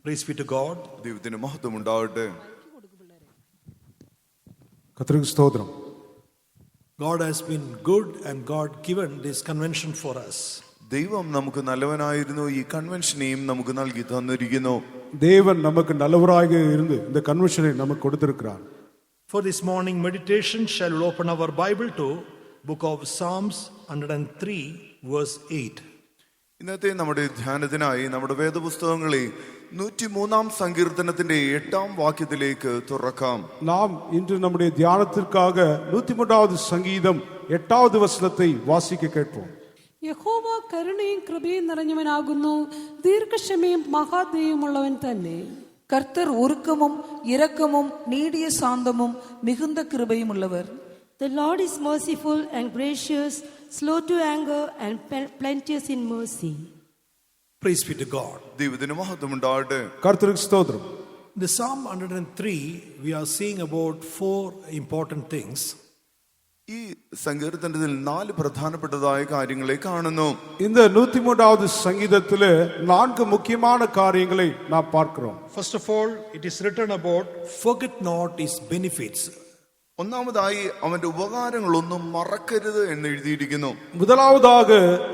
Praise be to God. ദൈവത്തിന് മഹത്വം ഉണ്ടാവട്ടെ. കർത്തൃക്ക് സ്തോത്രം. God has been good and God given this convention for us. ദൈവം നമുക്ക് നല്ലവനായിരുന്നു, ഈ കൺവെൻഷനെയും നമുക്ക് നൽകി തന്നിരിക്കുന്നു. தேவன் நமக்கு நல்லவராக இருந்து இந்த கன்வென்ஷனை நமக்கு கொடுத்திருக்கிறார். For this morning meditation shall we open our Bible to book of Psalms 103 verse 8. ഇന്നത്തെ നമ്മുടെ ധ്യാനത്തിനായി നമ്മുടെ വേദപുസ്തകങ്ങളെ 103 സങ്കീർത്തനത്തിന്റെ 8 വാക്യത്തിലേക്ക് തുറക്കാം. நாம் இன்று நம்முடைய தியானத்திற்காக 103வது சங்கீதம் 8வது வசனத்தை வாசிக்க கேட்போம். യഹോവ കരുണയും കൃപയും നിറഞ്ഞവനാകുന്നു, ദീർഘക്ഷമയും മഹാദയയുമുള്ളവൻ തന്നെ. கர்த்தர் உருக்கமும் இரக்கமும் நீடிய சாந்தமும் மிகுந்த கிருபையும் உள்ளவர். The Lord is merciful and gracious, slow to anger and plenteous in mercy. Praise be to God. ദൈവത്തിന് മഹത്വം ഉണ്ടാവട്ടെ. கர்த்தருக்கு ஸ்தோத்திரம். In the Psalm 103 we are seeing about 4 important things. ഈ സങ്കീർത്തനത്തിൽ 4 പ്രധാനപ്പെട്ടതായ കാര്യങ്ങളെ കാണുന്നു. இந்த 103வது சங்கீதத்திலே 4 முக்கியமான காரியங்களை நாம் பார்க்கிறோம். First of all, it is written about forget not his benefits. ഒന്നാമതായി അവന്റെ ഉപകാരങ്ങളൊന്നും മറക്കരുത് എന്ന് എഴുതിയിരിക്കുന്നു. முதலாவதாக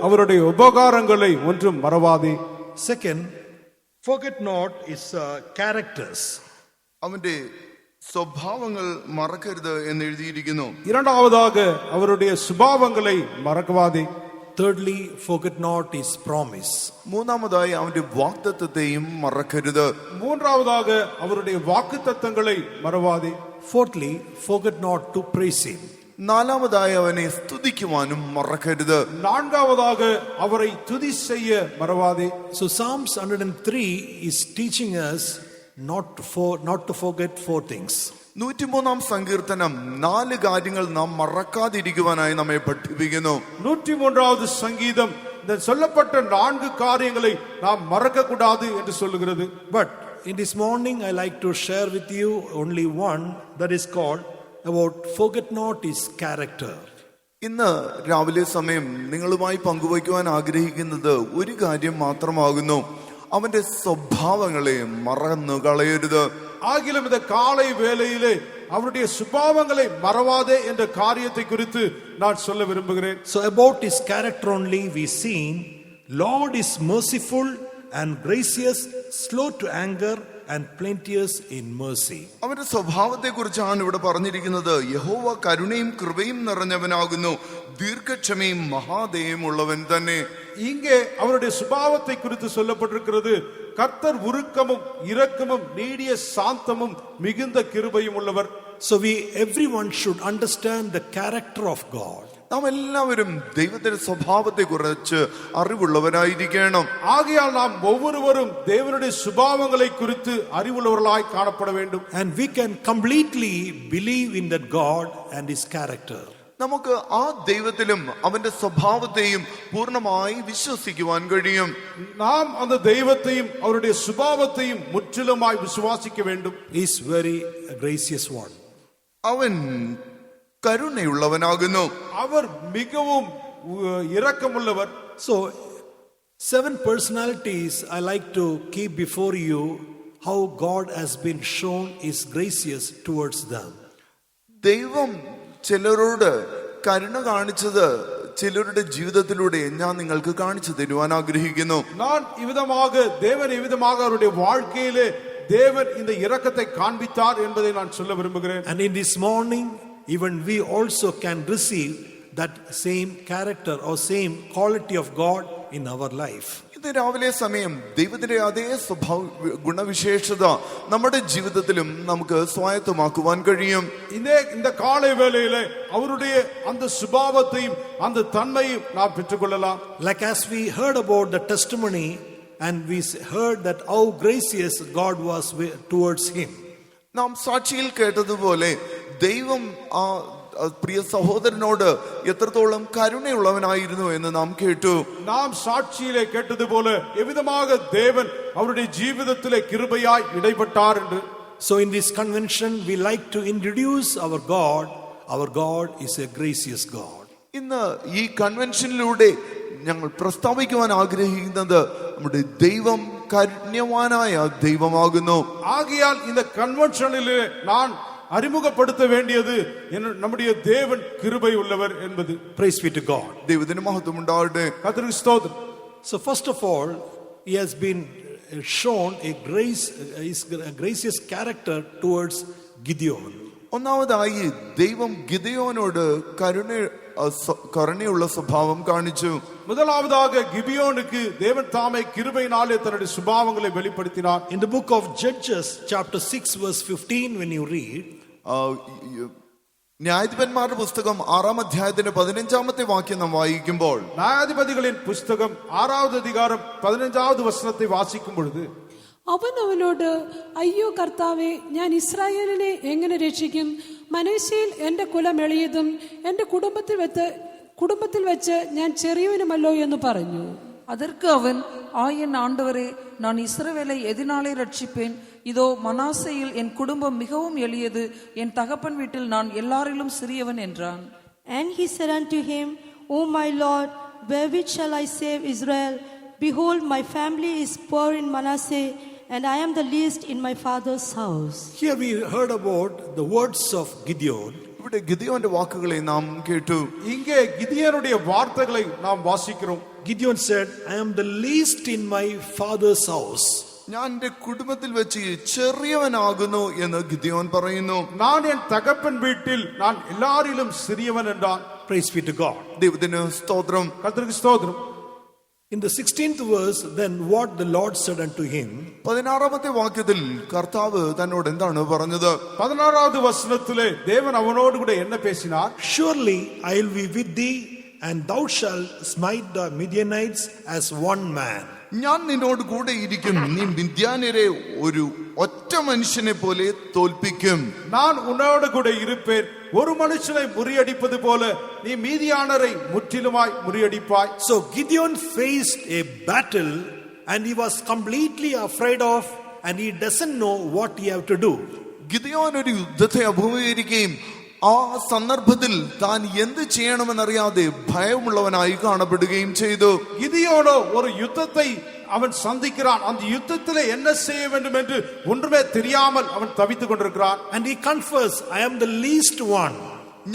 அவருடைய உபகாரங்களை ஒன்றும் மறவாதே. Second, forget not his characters. അവന്റെ സ്വഭാവങ്ങൾ മറക്കരുത് എന്ന് എഴുതിയിരിക്കുന്നു. இரண்டாவதாக அவருடைய சுபாவங்களை மறக்காதே. Thirdly, forget not his promise. മൂന്നാമതായി അവന്റെ വാഗ്ദത്തത്തെയും മറക്കരുത്. மூன்றாவதாக அவருடைய வாக்குத்தத்தங்களை மறவாதே. Fourthly, forget not to praise him. നാലാമതായി അവനെ സ്തുതിക്കുവാനും മറക്കരുത്. நான்காவதாக அவரை துதி செய்ய மறவாதே. So Psalms 103 is teaching us not to forget 4 things. 103 സങ്കീർത്തനം 4 കാര്യങ്ങൾ നാം മറക്കാതിരിക്കുവാനായി നമ്മെ പഠിപ്പിക്കുന്നു. 103வது சங்கீதம் இந்த சொல்லப்பட்ட 4 காரியங்களை நாம் மறக்க கூடாது என்று சொல்லுகிறது. But in this morning I like to share with you only one, that is called about forget not his character. ഇന്ന് രാവിലെ സമയം നിങ്ങളുമായി പങ്കുവയ്ക്കുവാൻ ആഗ്രഹിക്കുന്നത് ഒരു കാര്യം മാത്രമാകുന്നു, അവന്റെ സ്വഭാവങ്ങളെ മറന്നു കളയരുത്. ஆகிலும் இந்த காலை வேளையிலே அவருடைய சுபாவங்களை மறவாதே என்ற காரியத்தை குறித்து நான் சொல்ல விரும்புகிறேன். So about his character only we seen, Lord is merciful and gracious, slow to anger and plenteous in mercy. അവന്റെ സ്വഭാവത്തെ കുറിച്ചാണ് ഇവിടെ പറഞ്ഞിരിക്കുന്നത്. യഹോവ കരുണയും കൃപയും നിറഞ്ഞവനാകുന്നു, ദീർഘക്ഷമയും മഹാദയയും ഉള്ളവൻ തന്നെ. இங்கே அவருடைய சுபாவத்தை குறித்து சொல்லப்பட்டிருக்கிறது. கர்த்தர் உருக்கமும் இரக்கமும் நீடிய சாந்தமும் மிகுந்த கிருபையும் உள்ளவர். So everyone should understand the character of God. നാം എല്ലാവരും ദൈവത്തിന്റെ സ്വഭാവത്തെ കുറിച്ച് അറിവുള്ളവരായിരിക്കണം. ஆகையால் நாம் ஒவ்வொருவரும் தேவனுடைய சுபாவங்களை குறித்து அறிவுள்ளவர்களாய் காணப்பட வேண்டும். And we can completely believe in that God and his character. നമുക്ക് ആ ദൈവത്തിലും അവന്റെ സ്വഭാവത്തെയും പൂർണ്ണമായി വിശ്വസിക്കുവാൻ കഴിയും. நாம் அந்த தெய்வத்தையும் அவருடைய சுபாவத்தையும் முற்றிலுமாய் விசுவாசிக்க வேண்டும். He is very gracious one. അവൻ കരുണയുള്ളവനാകുന്നു. அவர் மிகவும் இரக்கமுள்ளவர். So 7 personalities I like to keep before you, how God has been shown is gracious towards them. ദൈവം ചിലരോട് കരുണ കാണിച്ചത് ചിലരുടെ ജീവിതത്തിലൂടെ ഞാൻ നിങ്ങൾക്ക് കാണിച്ചു തരുവാൻ ആഗ്രഹിക്കുന്നു. நான் இவ்விதமாக தேவன் இவ்விதமாக அவருடைய வாழ்க்கையிலே தேவன் இந்த இரக்கத்தை காண்பித்தார் என்பதை நான் சொல்ல விரும்புகிறேன். And in this morning even we also can receive that same character or same quality of God in our life. ഇത് രാവിലെ സമയം ദൈവത്തിന്റെ അതേ സ്വഭാവ ഗുണവിശേഷത നമ്മുടെ ജീവിതത്തിലും നമുക്ക് സ്വായത്തമാക്കുവാൻ കഴിയും. இந்த காலை வேளையிலே அவருடைய அந்த சுபாவத்தையும் அந்த தன்மையும் நாம் பெற்றுக்கொள்ளலாம். Like as we heard about the testimony and we heard that how gracious God was towards him. നാം സാക്ഷിയിൽ കേട്ടതുപോലെ ദൈവം ആ പ്രിയ സഹോദരനോട് എത്രത്തോളം കരുണയുള്ളവനായിരുന്നു എന്ന് നാം കേട്ടു. நாம் சாட்சியிலே கேட்டதுபோல எவ்விதமாக தேவன் அவருடைய ஜீவிதத்திலே கிருபையாய் இடைப்பட்டார் என்று. So in this convention we like to introduce our God. Our God is a gracious God. ഇന്ന് ഈ കൺവെൻഷനിലൂടെ ഞങ്ങൾ പ്രസ്താവിക്കുവാൻ ആഗ്രഹിക്കുന്നത് നമ്മുടെ ദൈവം കാരുണ്യവാനായ ദൈവമാകുന്നു. ஆகையால் இந்த கன்வென்ஷனிலே நான் அறிமுகப்படுத்த வேண்டியது நம்முடைய தேவன் கிருபை உள்ளவர் என்பது. Praise be to God. ദൈവത്തിന് മഹത്വം ഉണ്ടാവട്ടെ. கர்த்தருக்கு ஸ்தோத்திரம். So first of all, he has been shown a gracious character towards Gideon. ഒന്നാമതായി ദൈവം ഗിദെയോനോട് കരുണയുള്ള സ്വഭാവം കാണിച്ചു. முதலாவதாக கிபியோனுக்கு தேவன் தாமே கிருபையினாலே தன்னுடைய சுபாவங்களை வெளிப்படுத்தினார். In the book of Judges chapter 6 verse 15, when you read, ന്യായാധിപന്മാരുടെ പുസ്തകം 6-ാം അധ്യായത്തിന്റെ 15-ാമത്തെ വാക്യം നാം വായിക്കുമ്പോൾ, ന്യായാധിപതിகளின் புஸ்தகம் 6வது அதிகாரம் 15வது வசனத்தை வாசிக்கும் பொழுது, അവൻ അവനോട്, അയ്യോ കർത്താവേ, ഞാൻ ഇസ്രായേലിനെ എങ്ങനെ രക്ഷിക്കും? മനശ്ശെയിൽ എന്റെ കുലം എളിയതും എന്റെ കുടുംബത്തിൽ വെച്ച് ഞാൻ ചെറിയവനുമല്ലോ എന്ന് പറഞ്ഞു. அதற்கு அவன், என் ஆண்டவரே, நான் இஸ்ரவேலை எதினாலே ரட்சிப்பேன்? இதோ மனாசேயில் என் குடும்பம் மிகவும் எளியது, என் தகப்பன் வீட்டில் நான் எல்லாரிலும் சிறியவன் என்றான். And he said unto him, O my Lord, wherewith shall I save Israel? Behold, my family is poor in Manasseh, and I am the least in my father's house. here we heard about the words of Gideon. ഇവിടെ ഗിദെയോന്റെ വാക്കുകളെ നാം കേട്ടു. இங்கே கிதியோனுடைய வார்த்தைகளை நாம் வாசிக்கிறோம். Gideon said, I am the least in my father's house. ഞാൻ എന്റെ കുടുംബത്തിൽ വെച്ച് ചെറിയവനാകുന്നു എന്ന് ഗിദെയോൻ പറയുന്നു. நான் என் தகப்பன் வீட்டில் நான் எல்லாரிலும் சிறியவன் என்றான். Praise be to God. ദൈവത്തിന് സ്തോത്രം. கர்த்தருக்கு ஸ்தோத்திரம். In the 16th verse, then what the Lord said unto him, 16-ാമത്തെ വാക്യത്തിൽ കർത്താവ് തന്നോട് എന്താണ് പറഞ്ഞത്? 16வது வசனத்திலே தேவன் அவனோடு கூட என்ன பேசினார்? surely I will be with thee, and thou shalt smite the Midianites as one man. ഞാൻ നിന്നോട് കൂടെ ഇരിക്കും, നീ മിദ്യാന്യരെ ഒരു ഒറ്റ മനുഷ്യനെ പോലെ തോൽപ്പിക്കും. நான் உன்னோடு கூட இருப்பேன், ஒரு மனுஷனை முறியடிப்பது போல நீ மீதியானரை முற்றிலுமாய் முறியடிப்பாய். So Gideon faced a battle and he was completely afraid of, and he doesn't know what he have to do. Gideon ഒരു യുദ്ധത്തെ അഭിമുഖീകരിക്കുകയും ആ സന്ദർഭത്തിൽ താൻ എന്ത് ചെയ്യണമെന്നറിയാതെ ഭയമുള്ളവനായി കാണപ്പെടുകയും ചെയ്തു. கிதியோனோ ஒரு யுத்தத்தை அவன் சந்திக்கிறான். அந்த யுத்தத்திலே என்ன செய்ய வேண்டும் என்று ஒன்றுமே தெரியாமல் அவன் தவித்துக் கொண்டிருக்கிறான். And he confessed, I am the least one.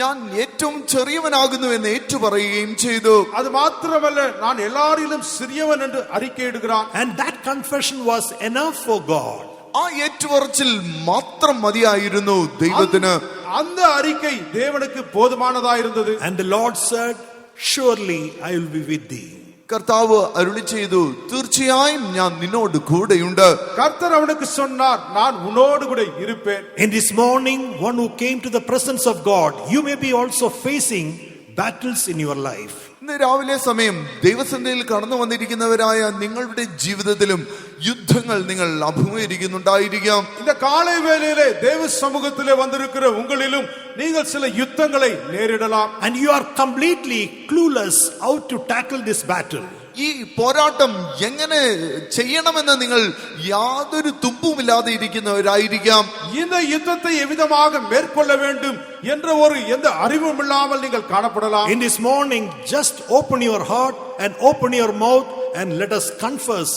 ഞാൻ ഏറ്റവും ചെറിയവനാകുന്നു എന്ന് ഏറ്റുപറയുകയും ചെയ്തു. அது மாத்திரமல்ல, நான் எல்லாரிலும் சிறியவன் என்று அறிக்கையிடுகிறான். And that confession was enough for God. ആ ഏറ്റുപറച്ചിൽ മാത്രം മതിയായിരുന്നു ദൈവത്തിന്. அந்த அறிக்கை தேவனுக்கு போதுமானதாயிருந்தது. And the Lord said, surely I will be with thee. കർത്താവ് അരുളി ചെയ്തു, തീർച്ചയായും ഞാൻ നിന്നോട് കൂടെയുണ്ട്. கர்த்தர் அவனுக்கு சொன்னார், நான் உன்னோடு கூட இருப்பேன். In this morning, one who came to the presence of God, you may be also facing battles in your life. ഇന്ന് രാവിലെ സമയം ദൈവസന്നിധിയിൽ കടന്നു വന്നിരിക്കുന്നവരായ നിങ്ങളുടെ ജീവിതത്തിലും യുദ്ധങ്ങൾ നിങ്ങൾ അഭിമുഖീകരിക്കുന്നുണ്ടായിരിക്കാം. இந்த காலை வேளையிலே தேவ சமூகத்திலே வந்திருக்கிற உங்களிலும் நீங்கள் சில யுத்தங்களை நேரிடலாம். And you are completely clueless how to tackle this battle. ഈ പോരാട്ടം എങ്ങനെ ചെയ്യണമെന്ന് നിങ്ങൾ യാതൊരു തുമ്പുമില്ലാതെ ഇരിക്കുന്നവരായിരിക്കാം. இந்த யுத்தத்தை எவ்விதமாக மேற்கொள்ள வேண்டும் என்ற எந்த அறிவும் இல்லாமல் நீங்கள் காணப்படலாம். In this morning, just open your heart and open your mouth and let us confess,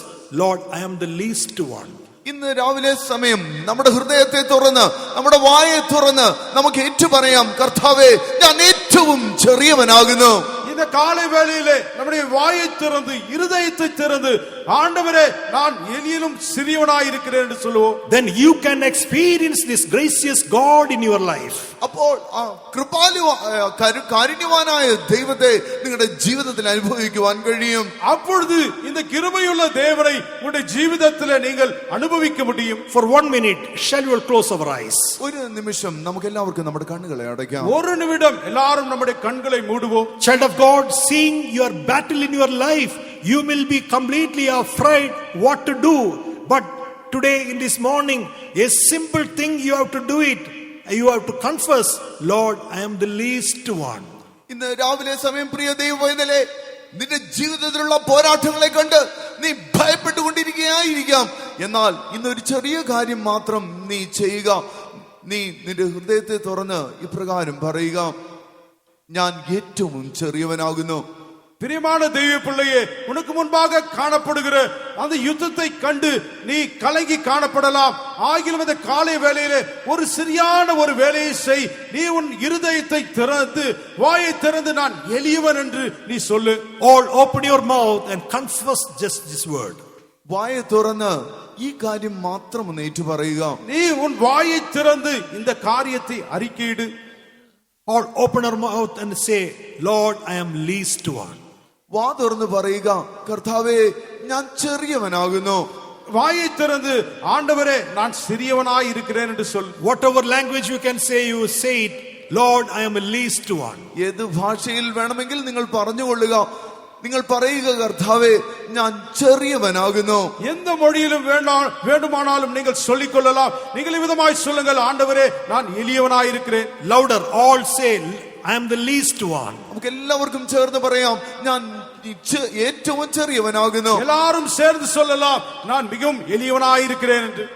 Lord, I am the least one. ഇന്ന് രാവിലെ സമയം നമ്മുടെ ഹൃദയത്തെ തുറന്ന് നമ്മുടെ വായെ തുറന്ന് നമുക്ക് ഏറ്റുപറയാം, കർത്താവേ, ഞാൻ ഏറ്റവും ചെറിയവനാകുന്നു. இந்த காலை வேளையிலே நம்முடைய வாயை திறந்து இருதயத்தை திறந்து, ஆண்டவரே, நான் எளியிலும் சிறியவனாய் இருக்கிறேன் என்று சொல்லுவோம். Then you can experience this gracious God in your life. അപ്പോൾ കാരുണ്യവാനായ ദൈവത്തെ നിങ്ങളുടെ ജീവിതത്തിൽ അനുഭവിക്കുവാൻ കഴിയും. அப்பொழுது இந்த கிருபையுள்ள தேவனை உங்களுடைய ജീവിതത്തിலே நீங்கள் அனுபவிக்க முடியும். For 1 minute, shall we close our eyes? ഒരു നിമിഷം നമുക്ക് എല്ലാവർക്കും നമ്മുടെ കണ്ണുകളെ അടയ്ക്കാം. ஒரு நிமிடம் எல்லாரும் நம்முடைய கண்களை மூடுவோம். Child of God, seeing your battle in your life, you will be completely afraid what to do. But today, in this morning, a simple thing you have to do it. You have to confess, Lord, I am the least one. ഇന്ന് രാവിലെ സമയം പ്രിയ ദൈവവേദനയിലെ നിന്റെ ജീവിതത്തിലുള്ള പോരാട്ടങ്ങളെ കണ്ട് നീ ഭയപ്പെട്ടുകൊണ്ടിരിക്കുകയായിരിക്കാം. എന്നാൽ ഇന്നൊരു ചെറിയ കാര്യം മാത്രം നീ ചെയ്യുക. നീ നിന്റെ ഹൃദയത്തെ തുറന്ന് ഇപ്രകാരം പറയുക, ഞാൻ ഏറ്റവും ചെറിയവനാകുന്നു. பிரியமான தெய்வ பிள்ளையே, உனக்கு முன்பாக காணப்படுகிற அந்த யுத்தத்தை கண்டு நீ கலங்கி காணப்படலாம். ஆகிலும் இந்த காலை வேளையிலே ஒரு சரியான ஒரு வேலையை செய். நீ உன் இருதயத்தை திறந்து வாயை திறந்து நான் எளியவன் என்று நீ சொல்லு. All open your mouth and confess just this word. വായ തുറന്ന് ഈ കാര്യം മാത്രം ഒന്ന് ഏറ്റു പറയുക. நீ உன் வாயை திறந்து இந்த காரியத்தை அறிக்கையிடு. Or open our mouth and say, Lord, I am least one. വാ തുറന്ന് പറയുക, കർത്താവേ ഞാൻ ചെറിയവനാകുന്നു. வாயை திறந்து ஆண்டவரே நான் சிறியவனாய் இருக்கிறேன் என்று சொல். Whatever language you can say, you say it. Lord, I am a least one. ഏത് ഭാഷയിൽ വേണമെങ്കിൽ നിങ്ങൾ പറഞ്ഞുകൊള്ളുക. നിങ്ങൾ പറയുക, കർത്താവേ ഞാൻ ചെറിയവനാകുന്നു. எந்த மொழியிலும் வேண்டுமானாலும் நீங்கள் சொல்லிக் கொள்ளலாம். நீங்கள் விதமாய் சொல்லுங்கள், ஆண்டவரே நான் எளியவனாய் இருக்கிறேன். Louder, all say, I am the least one. നമുക്ക് എല്ലാവർക്കും ചേർന്ന് പറയാം, ഞാൻ ഏറ്റവും ചെറിയവനാകുന്നു. எல்லாரும் சேர்ந்து சொல்லலாம், நான் மிகவும் எளியவனாய் இருக்கிறேன் என்று.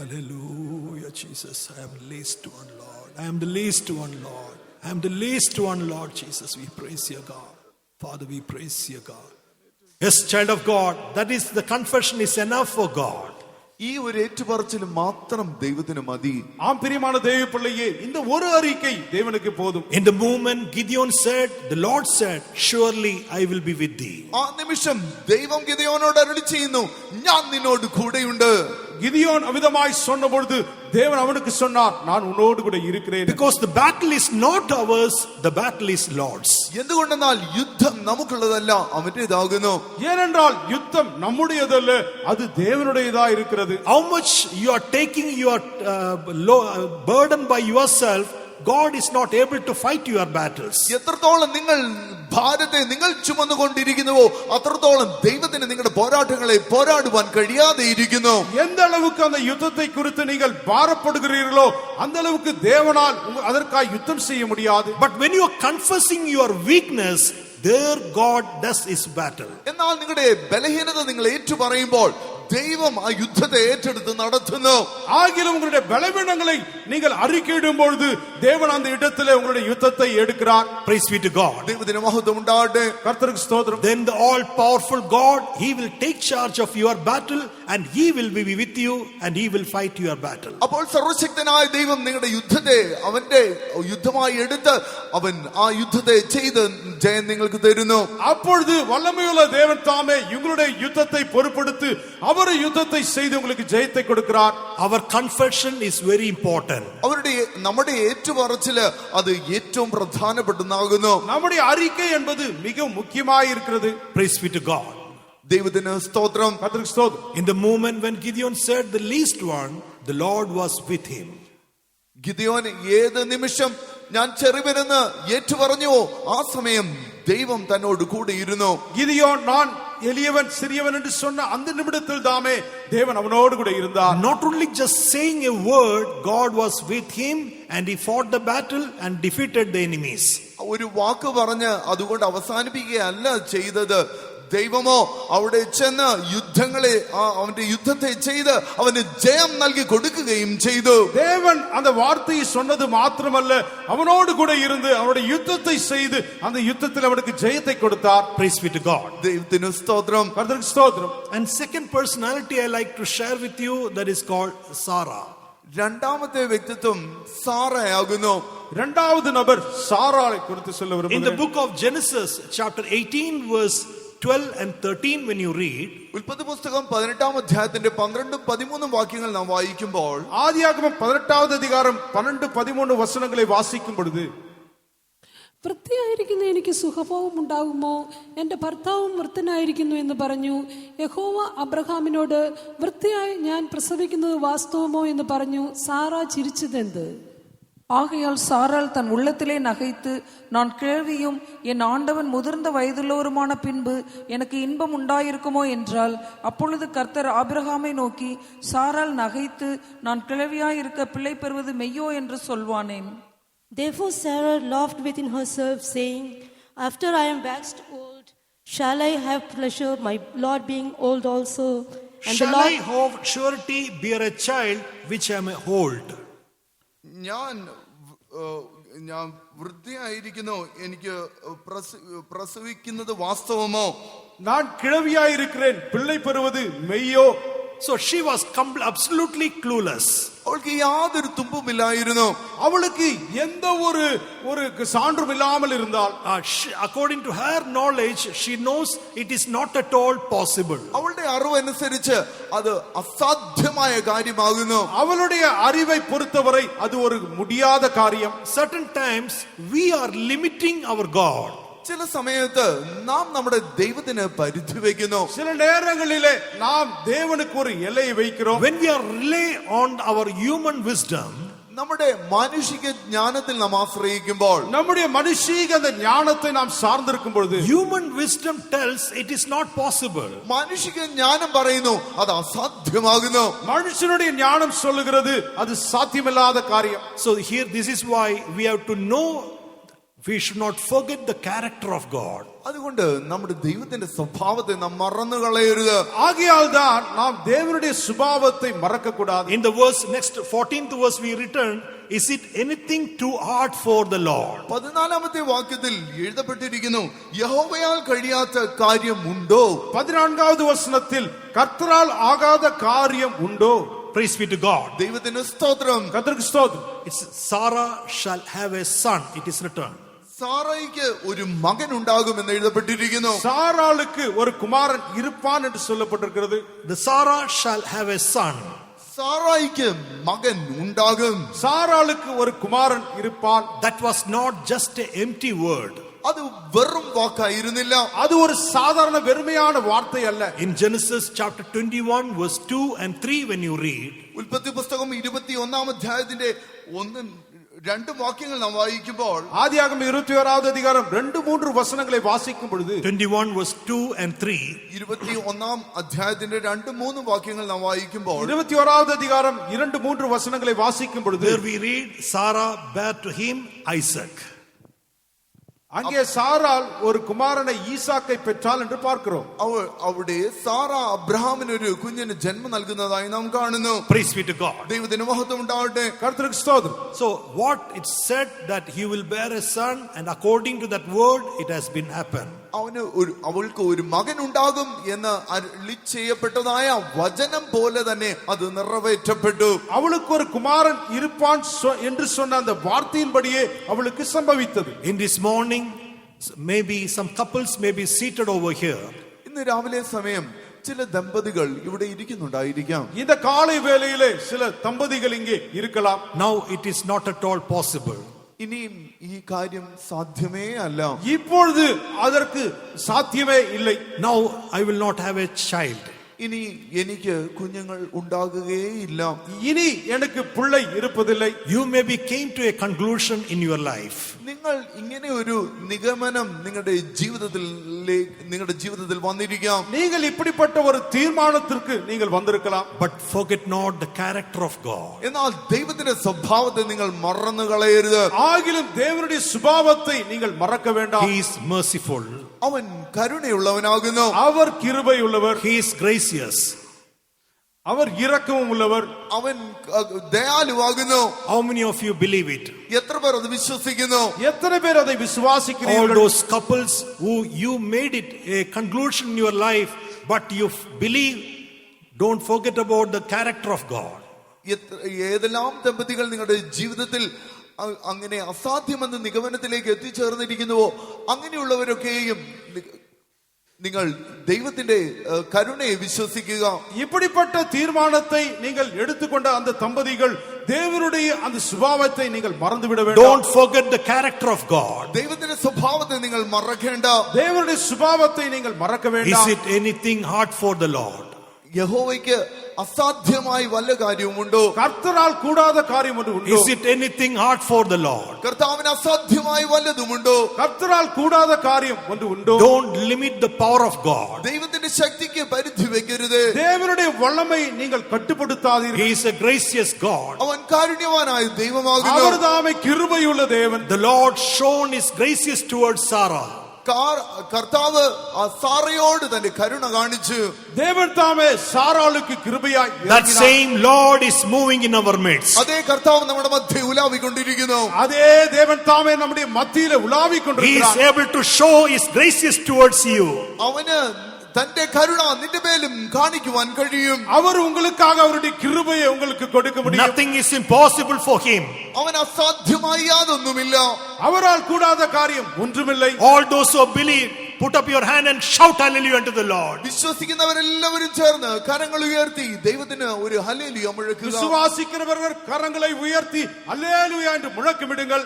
Hallelujah, Jesus. I am the least one, Lord. I am the least one, Lord. I am the least one, Lord Jesus. We praise you, God. Father, we praise you, God. Yes, child of God, that is the confession is enough for God. ഈ ഒരു ഏറ്റുപറച്ചിൽ മാത്രം ദൈവത്തിന് മതി. ஆம் பிரியமான தேவ பிள்ளையே, இந்த ஒரு அறிக்கை தேவனுக்கு போதும். In the moment Gideon said, the Lord said, surely I will be with thee. ആ നിമിഷം ദൈവം ഗിദെയോനോട് അരുളി ചെയ്യുന്നു, ഞാൻ നിന്നോട് കൂടെയുണ്ട്. கிதியோன் அமிதமாய் சொன்ன பொழுது தேவன் அவனுக்கு சொன்னார், நான் உன்னோடு கூட இருக்கிறேன். Because the battle is not ours, the battle is Lord's. എന്തുകൊണ്ടെന്നാൽ യുദ്ധം നമുക്കുള്ളതല്ല, അവന്റേതാകുന്നു. ஏனென்றால் யுத்தம் நம்முடையதல்ல, அது தேவனுடையதா இருக்கிறது. How much you are taking your burden by yourself, God is not able to fight your battles. എത്രത്തോളം നിങ്ങൾ ഭാരത്തെ നിങ്ങൾ ചുമന്നുകൊണ്ടിരിക്കുന്നുവോ അത്രത്തോളം ദൈവത്തിന് നിങ്ങളുടെ പോരാട്ടങ്ങളെ പോരാടുവാൻ കഴിയാതെ ഇരിക്കുന്നു. எந்த அளவுக்கு அந்த யுத்தத்தை குறித்து நீங்கள் பாரப்படுகிறீர்களோ அந்த அளவுக்கு தேவனால் அதற்காக யுத்தம் செய்ய முடியாது. But when you are confessing your weakness, there God does his battle. എന്നാൽ നിങ്ങളുടെ ബലഹീനത നിങ്ങൾ ഏറ്റു പറയുമ്പോൾ ദൈവം ആ യുദ്ധത്തെ ഏറ്റെടുത്ത് നടത്തുന്നു. ஆகிலும் உங்களுடைய பலவீனங்களை நீங்கள் அறிக்கையிடும் பொழுது தேவன் அந்த இடத்திலே உங்களுடைய யுத்தத்தை எடுக்கிறார். Praise be to God. ദൈവത്തിന് മഹത്വം ഉണ്ടാകട്ടെ. கர்த்தருக்கு ஸ்தோத்திரம். Then the all powerful God, he will take charge of your battle and he will be with you and he will fight your battle. അപ്പോൾ സർവശക്തനായ ദൈവം നിങ്ങളുടെ യുദ്ധത്തെ അവന്റെ യുദ്ധമായി എടുത്ത് അവൻ ആ യുദ്ധത്തെ ചെയ്ത് ജയം നിങ്ങൾക്ക് തരുന്നു. அப்பொழுது வல்லமையுள்ள தேவன் தாமே உங்களுடைய யுத்தத்தை பொறுப்பெடுத்து அவர் யுத்தத்தை செய்து உங்களுக்கு ஜெயத்தை கொடுக்கிறார். Our confession is very important. നമ്മുടെ ഏറ്റുപറച്ചില് അത് ഏറ്റവും പ്രധാനപ്പെട്ടതാകുന്നു. நம்முடைய அறிக்கை என்பது மிக முக்கியமாய் இருக்கிறது. Praise be to God. ദൈവത്തിന് സ്തോത്രം. கர்த்தருக்கு ஸ்தோத்திரம். In the moment when Gideon said the least one, the Lord was with him. Gideon ഏത് നിമിഷം ഞാൻ ചെറുവനെന്ന് ഏറ്റുപറഞ്ഞുവോ ആ സമയം ദൈവം തന്നോട് കൂടെ ഇരുന്നു. கிதியோன் நான் எளியவன் சிறியவன் என்று சொன்ன அந்த நிமிடத்தில் தாமே தேவன் அவனோடு கூட இருந்தார். Not only just saying a word, God was with him and he fought the battle and defeated the enemies. ഒരു വാക്ക് പറഞ്ഞ് അതുകൊണ്ട് അവസാനിപ്പിക്കുകയല്ല ചെയ്തത്. ദൈവമോ അവിടെ ചെന്ന് യുദ്ധങ്ങളെ അവന്റെ യുദ്ധത്തെ ചെയ്ത് അവന് ജയം നൽകി കൊടുക്കുകയും ചെയ്തു. தேவன் அந்த வார்த்தையை சொன்னது மாத்திரமல்ல, அவனோடு கூட இருந்து அவனுடைய யுத்தத்தை செய்து அந்த யுத்தத்தில் அவனுக்கு ஜெயத்தை கொடுத்தார். Praise be to God. ദൈവത്തിന് സ്തോത്രം. கர்த்தருக்கு ஸ்தோத்திரம். And second personality I like to share with you, that is called Sarah. രണ്ടാമത്തെ വ്യക്തിത്വം സാറയാകുന്നു. இரண்டாவது நபர் சாராளை குறித்து சொல்ல In the விரும்புகிறேன். book of Genesis chapter 18 verse 12 and 13, when you read, ഉൽപ്പത്തി പുസ്തകം 18-ാം അധ്യായത്തിന്റെ 12-13 വാക്യങ്ങൾ നാം വായിക്കുമ്പോൾ ஆதியாகமம் 18வது அதிகாரம் 12-13 வசனங்களை வாசிக்கும் பொழுது, വൃത്തിയായിരിക്കുന്ന എനിക്ക് സുഖഭോഗം ഉണ്ടാകുമോ? എൻ്റെ ഭർത്താവും വൃത്തനായിരിക്കുന്നു എന്ന് പറഞ്ഞു. യഹോവ അബ്രഹാമിനോട്, വൃത്തിയായി ഞാൻ പ്രസവിക്കുന്നത് വാസ്തവമോ എന്ന് പറഞ്ഞു. സാറ ചിരിച്ചതെന്ത്? ஆகையால் சாராள் தன் உள்ளத்திலே நகைத்து, நான் கிழவியும் என் ஆண்டவன் முதிர்ந்த வயதுள்ளவருமான பின்பு எனக்கு இன்பம் உண்டாயிருக்குமோ என்றால். அப்பொழுது கர்த்தர் ஆபிரகாமை நோக்கி, சாராள் நகைத்து நான் கிழவியாயிருக்க பிள்ளை பெறுவது மெய்யோ என்று சொல்வானேன். Therefore Sarah laughed within herself, saying, after I am waxed old, shall I have pleasure, my Lord being old also? And shall the Lord, I of surety bear a child which I am old? ഞാൻ ഞാൻ വൃദ്ധയായിരിക്കുന്നു, എനിക്ക് പ്രസവിക്കുന്നത് വാസ്തവമോ? நான் கிழவியாயிருக்கிறேன், பிள்ளை பெறுவது மெய்யோ? So she was absolutely clueless. അവൾക്ക് യാതൊരു തുമ്പുമില്ലായിരുന്നു. அவளுக்கு எந்த ஒரு சான்றும் இல்லாமல் இருந்தால், According to her knowledge, she knows it is not at all possible. അവളുടെ അറിവനുസരിച്ച് അത് അസാധ്യമായ കാര്യമാകുന്നു. அவளுடைய அறிவை பொறுத்தவரை அது ஒரு முடியாத காரியம். Certain times we are limiting our God. ചില സമയത്ത് നാം നമ്മുടെ ദൈവത്തിന് പരിധി വയ്ക്കുന്നു. சில நேரங்களிலே நாம் தேவனுக்கு ஒரு எல்லையை வைக்கிறோம். When we are rely on our human wisdom, നമ്മുടെ മാനുഷിക ജ്ഞാനത്തിൽ നാം ആശ്രയിക്കുമ്പോൾ, நம்முடைய மனுஷீக அந்த ஞானத்தை நாம் சார்ந்திருக்கும் பொழுது, human wisdom tells it is not possible. മാനുഷിക ജ്ഞാനം പറയുന്നു അത് അസാധ്യമാകുന്നു. மனுஷனுடைய ஞானம் சொல்லுகிறது அது சாத்தியமில்லாத காரியம். So here this is why we have to know, we should not forget the character of God. അതുകൊണ്ട് നമ്മുടെ ദൈവത്തിന്റെ സ്വഭാവത്തെ നാം മറന്നു കളയരുത്. ஆகையால் தான் நாம் தேவனுடைய சுபாவத்தை மறக்க கூடாது. In the verse next 14th verse we return, is it anything too hard for the Lord? 14ാമത്തെ വാക്യത്തിൽ എഴുതപ്പെട്ടിരിക്കുന്നു, യഹോവയാൽ കഴിയാത്ത കാര്യം ഉണ്ടോ? 14வது வசனத்தில் கர்த்தரால் ஆகாத காரியம் உண்டோ? Praise be to God. ദൈവത്തിന് സ്തോത്രം. கர்த்தருக்கு ஸ்தோத்திரம். It's Sarah shall have a son, it is written. സാറായിക്ക് ഒരു മകൻ ഉണ്ടാകുമെന്ന് എഴുതപ്പെട്ടിരിക്കുന്നു. சாராளுக்கு ஒரு குமாரன் இருப்பான் என்று சொல்லப்பட்டிருக்கிறது. The Sarah shall have a son. സാറായിക്ക് മകൻ ഉണ്ടാകും. சாராளுக்கு ஒரு குமாரன் இருப்பான். That was not just an empty word. അത് വെറും വാക്കായിരുന്നില്ല. அது ஒரு சாதாரண வெறுமையான வார்த்தை அல்ல. In Genesis chapter 21 verse 2 and 3 when you read, ഉൽപ്പത്തി പുസ്തകം 21-ാം അധ്യായത്തിന്റെ 1-2 വാക്യങ്ങൾ നാം വായിക്കുമ്പോൾ, ஆதியாகமம் 21வது அதிகாரம் 2-3 வசனங்களை வாசிக்கும் பொழுது, 21 verse 2 and 3, 21-ാം അധ്യായത്തിന്റെ 2-3 വാക്യങ്ങൾ നാം വായിക്കുമ്പോൾ, 21வது அதிகாரம் 2-3 வசனங்களை வாசிக்கும் பொழுது, there we read Sarah bare to him Isaac. அங்கே சாராள் ஒரு குமாரனை ஈசாக்கை பெற்றாள் என்று பார்க்கிறோம். അവിടെ സാറ അബ്രഹാമിന് ഒരു കുഞ്ഞിന് ജന്മം നൽകുന്നതായി നാം കാണുന്നു. Praise be to God. ദൈവത്തിന് മഹത്വം ഉണ്ടാവട്ടെ. கர்த்தருக்கு ஸ்தோத்திரம். So what it said that he will bear a son, and according to that word it has been happened. അവൾക്ക് ഒരു മകൻ ഉണ്ടാകും എന്ന് അരുളി ചെയ്യപ്പെട്ടതായ വചനം പോലെ തന്നെ അത് നിറവേറ്റപ്പെട്ടു. அவளுக்கு ஒரு குமாரன் இருப்பான் என்று சொன்ன அந்த வார்த்தையின்படியே அவளுக்கு சம்பவித்தது. In this morning, maybe some couples may be seated over here. ഇന്ന് രാവിലെ സമയം ചില ദമ്പതികൾ ഇവിടെ ഇരിക്കുന്നുണ്ടായിരിക്കാം. இந்த காலை வேளையிலே சில தம்பதிகள் இங்கே இருக்கலாம். Now it is not at all possible. ഇനിയും ഈ കാര്യം സാധ്യമേ അല്ല. இப்பொழுது அதற்கு சாத்தியமே இல்லை. Now I will not have a child. ഇനി എനിക്ക് കുഞ്ഞുങ്ങൾ ഉണ്ടാകുകയില്ല. இனி எனக்கு பிள்ளை இருப்பதில்லை. You maybe came to a conclusion in your life. നിങ്ങൾ ഇങ്ങനെ ഒരു നിഗമനം നിങ്ങളുടെ ജീവിതത്തിൽ വന്നിരിക്കാം. நீங்கள் இப்படிப்பட்ட ஒரு தீர்மானத்திற்கு நீங்கள் வந்திருக்கலாம். But forget not the character of God. എന്നാൽ ദൈവത്തിന്റെ സ്വഭാവത്തെ നിങ്ങൾ മറന്നു കളയരുത്. ஆகிலும் தேவனுடைய சுபாவத்தை நீங்கள் மறக்க வேண்டாம். He is merciful. അവൻ കരുണയുള്ളവനാകുന്നു. அவர் கிருபை உள்ளவர். He is gracious. அவர் இரக்கமும் உள்ளவர். അവൻ ദയാലുവാകുന്നു. How many of you believe it? എത്ര പേർ അത് വിശ്വസിക്കുന്നു? எத்தனை பேர் அதை All விசுவாசிக்கிறீர்கள்? those couples who you made it a conclusion in your life, but you believe, don't forget about the character of God. ഏതെല്ലാം ദമ്പതികൾ നിങ്ങളുടെ ജീവിതത്തിൽ അങ്ങനെ അസാധ്യമെന്ന നിഗമനത്തിലേക്ക് എത്തിച്ചേർന്നിരിക്കുന്നുവോ അങ്ങനെയുള്ളവരൊക്കെയും നിങ്ങൾ ദൈവത്തിന്റെ കരുണയെ വിശ്വസിക്കുക. இப்படிப்பட்ட தீர்மானத்தை நீங்கள் எடுத்துக்கொண்ட அந்த தம்பதிகள் தேவனுடைய அந்த சுபாவத்தை நீங்கள் மறந்துவிட வேண்டாம். Don't forget the character of God. ദൈവത്തിന്റെ സ്വഭാവത്തെ നിങ്ങൾ മറക്കേണ്ട. தேவனுடைய சுபாவத்தை நீங்கள் மறக்க Is வேண்டாம். it anything hard for the Lord? യഹോവയ്ക്ക് അസാധ്യമായി വല്ല കാര്യവുമുണ്ടോ? கர்த்தரால் கூடாத காரியம் ஒன்று உண்டோ? Is it anything hard for the Lord? കർത്താവിന് അസാധ്യമായി വല്ലതുമുണ്ടോ? கர்த்தரால் கூடாத காரியம் ஒன்று உண்டோ? Don't limit the power of God. ദൈവത്തിന്റെ ശക്തിക്ക് പരിധി വെക്കരുത്. தேவனுடைய வல்லமை நீங்கள் கட்டுப்படுத்தாதீர்கள். He is a gracious God. അവൻ കാരുണ്യവാനായ ദൈവമാകുന്നു. அவர்தாமே கிருபையுள்ள தேவன். The Lord shown his gracious towards Sarah. കർത്താവ് ആ സാറയോട് തന്റെ കരുണ കാണിച്ചു. தேவன் தாமே சாராளுக்கு கிருபையாய் That இறங்கினார். same Lord is moving in our midst. അതേ കർത്താവ് നമ്മുടെ മധ്യേ ഉലാവിക്കൊണ്ടിരിക്കുന്നു. அதே தேவன் தாமே நம்முடைய மத்தியிலே உலாவிக் He is கொண்டிருக்கிறார். able to show His graces towards you. അവന് തന്റെ കരുണ നിന്റെ മേലും കാണിക്കുവാൻ കഴിയും. அவர் உங்களுக்காக அவருடைய கிருபையை உங்களுக்கு கொடுக்க முடியும். Nothing is impossible for Him. അവൻ അസാധ്യമായി യാതൊന്നുമില്ല. அவரால் கூடாத காரியம் ஒன்றுமில்லை. All those who believe, put up your hand and shout hallelujah unto the Lord. വിശ്വസിക്കുന്നവരെല്ലാവരും ചേർന്ന് കരങ്ങൾ ഉയർത്തി ദൈവത്തിന് ഒരു ഹല്ലേലൂയ മുഴക്കുക. விசுவாசிக்கிறவர்கள் கரங்களை உயர்த்தி அல்லேலூயா என்று முழக்கமிடுங்கள்.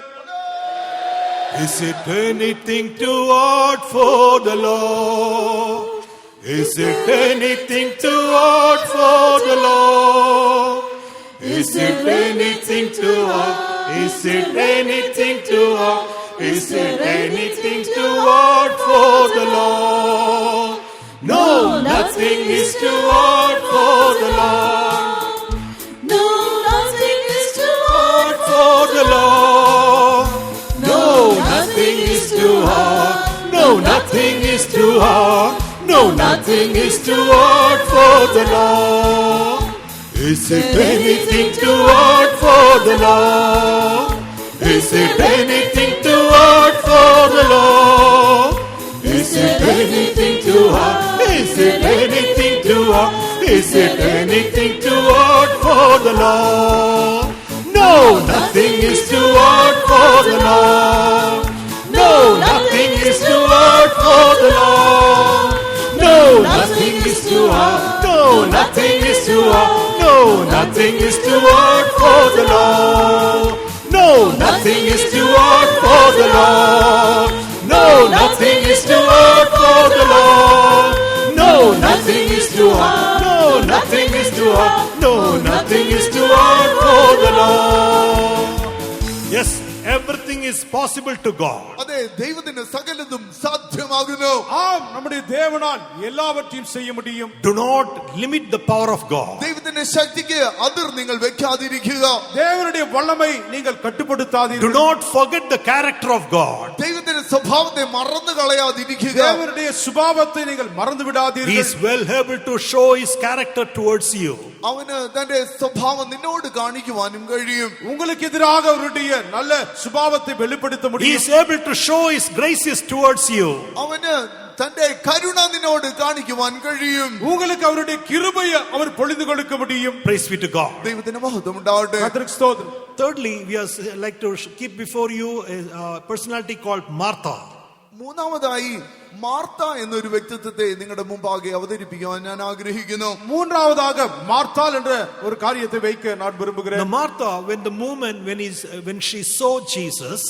Is it anything too hard for the Lord? Is it anything too hard for the Lord? Is it anything too hard? Is it anything too hard? Is it anything too hard for the Lord? No, nothing is too hard for the Lord. No, nothing is too hard For the Lord. No, nothing is too hard. No, nothing is too hard. No, nothing is too hard for the Lord. Is it anything too hard for the Lord? Is it anything too hard for the Lord? Is it anything too hard? Is it anything too hard? Is it anything too hard for the Lord? No, nothing is too hard for the Lord. No, nothing is too hard for the Lord. No, nothing is too hard. No, nothing is too hard. No, nothing is too hard for the Lord. No, nothing is too hard for the Lord. No, nothing is too hard for the Lord. No, nothing is too hard. No, nothing is too hard. No, nothing is too hard for the Lord. Yes, everything is possible to God. അതെ, ദൈവത്തിന് സകലതും സാധ്യമാകുന്നു. ஆம், நம்முடைய தேவனால் எல்லாவற்றையும் செய்ய முடியும். Do not limit the power of God. ദൈവത്തിന്റെ ശക്തിക്ക് അതിർ നിങ്ങൾ വെക്കാതിരിക്കുക. தேவனுடைய வல்லமை நீங்கள் Do கட்டுப்படுத்தாதீர்கள். not forget the character of God. ദൈവത്തിന്റെ സ്വഭാവത്തെ മറന്നു കളയാതിരിക്കുക. தேவனுடைய சுபாவத்தை நீங்கள் மறந்து He விடாதீர்கள். is well able to show His character towards you. അവന് തന്റെ സ്വഭാവം നിന്നോട് കാണിക്കുവാനും കഴിയും. உங்களுக்கு எதிராக அவருடைய நல்ல சுபாவத்தை வெளிப்படுத்த He முடியும். is able to show His graces towards you. അവന് തന്റെ കരുണ നിന്നോട് കാണിക്കുവാൻ കഴിയും. உங்களுக்கு அவருடைய கிருபையை அவர் பொழிந்து கொடுக்க முடியும். Praise be to God. ദൈവത്തിന് മഹത്വം ഉണ്ടാവട്ടെ. கர்த்தருக்கு ஸ்தோத்திரம். Thirdly, we are like to keep before you a personality called Martha. മൂന്നാമതായി മാർത്ത എന്നൊരു വ്യക്തിത്വത്തെ നിങ്ങളുടെ മുമ്പാകെ അവതരിപ്പിക്കുവാൻ ഞാൻ ആഗ്രഹിക്കുന്നു. மூன்றாவதாக மார்த்தாள் என்ற ஒரு காரியத்தை வைக்க நான் The விரும்புகிறேன். Martha, when she saw Jesus,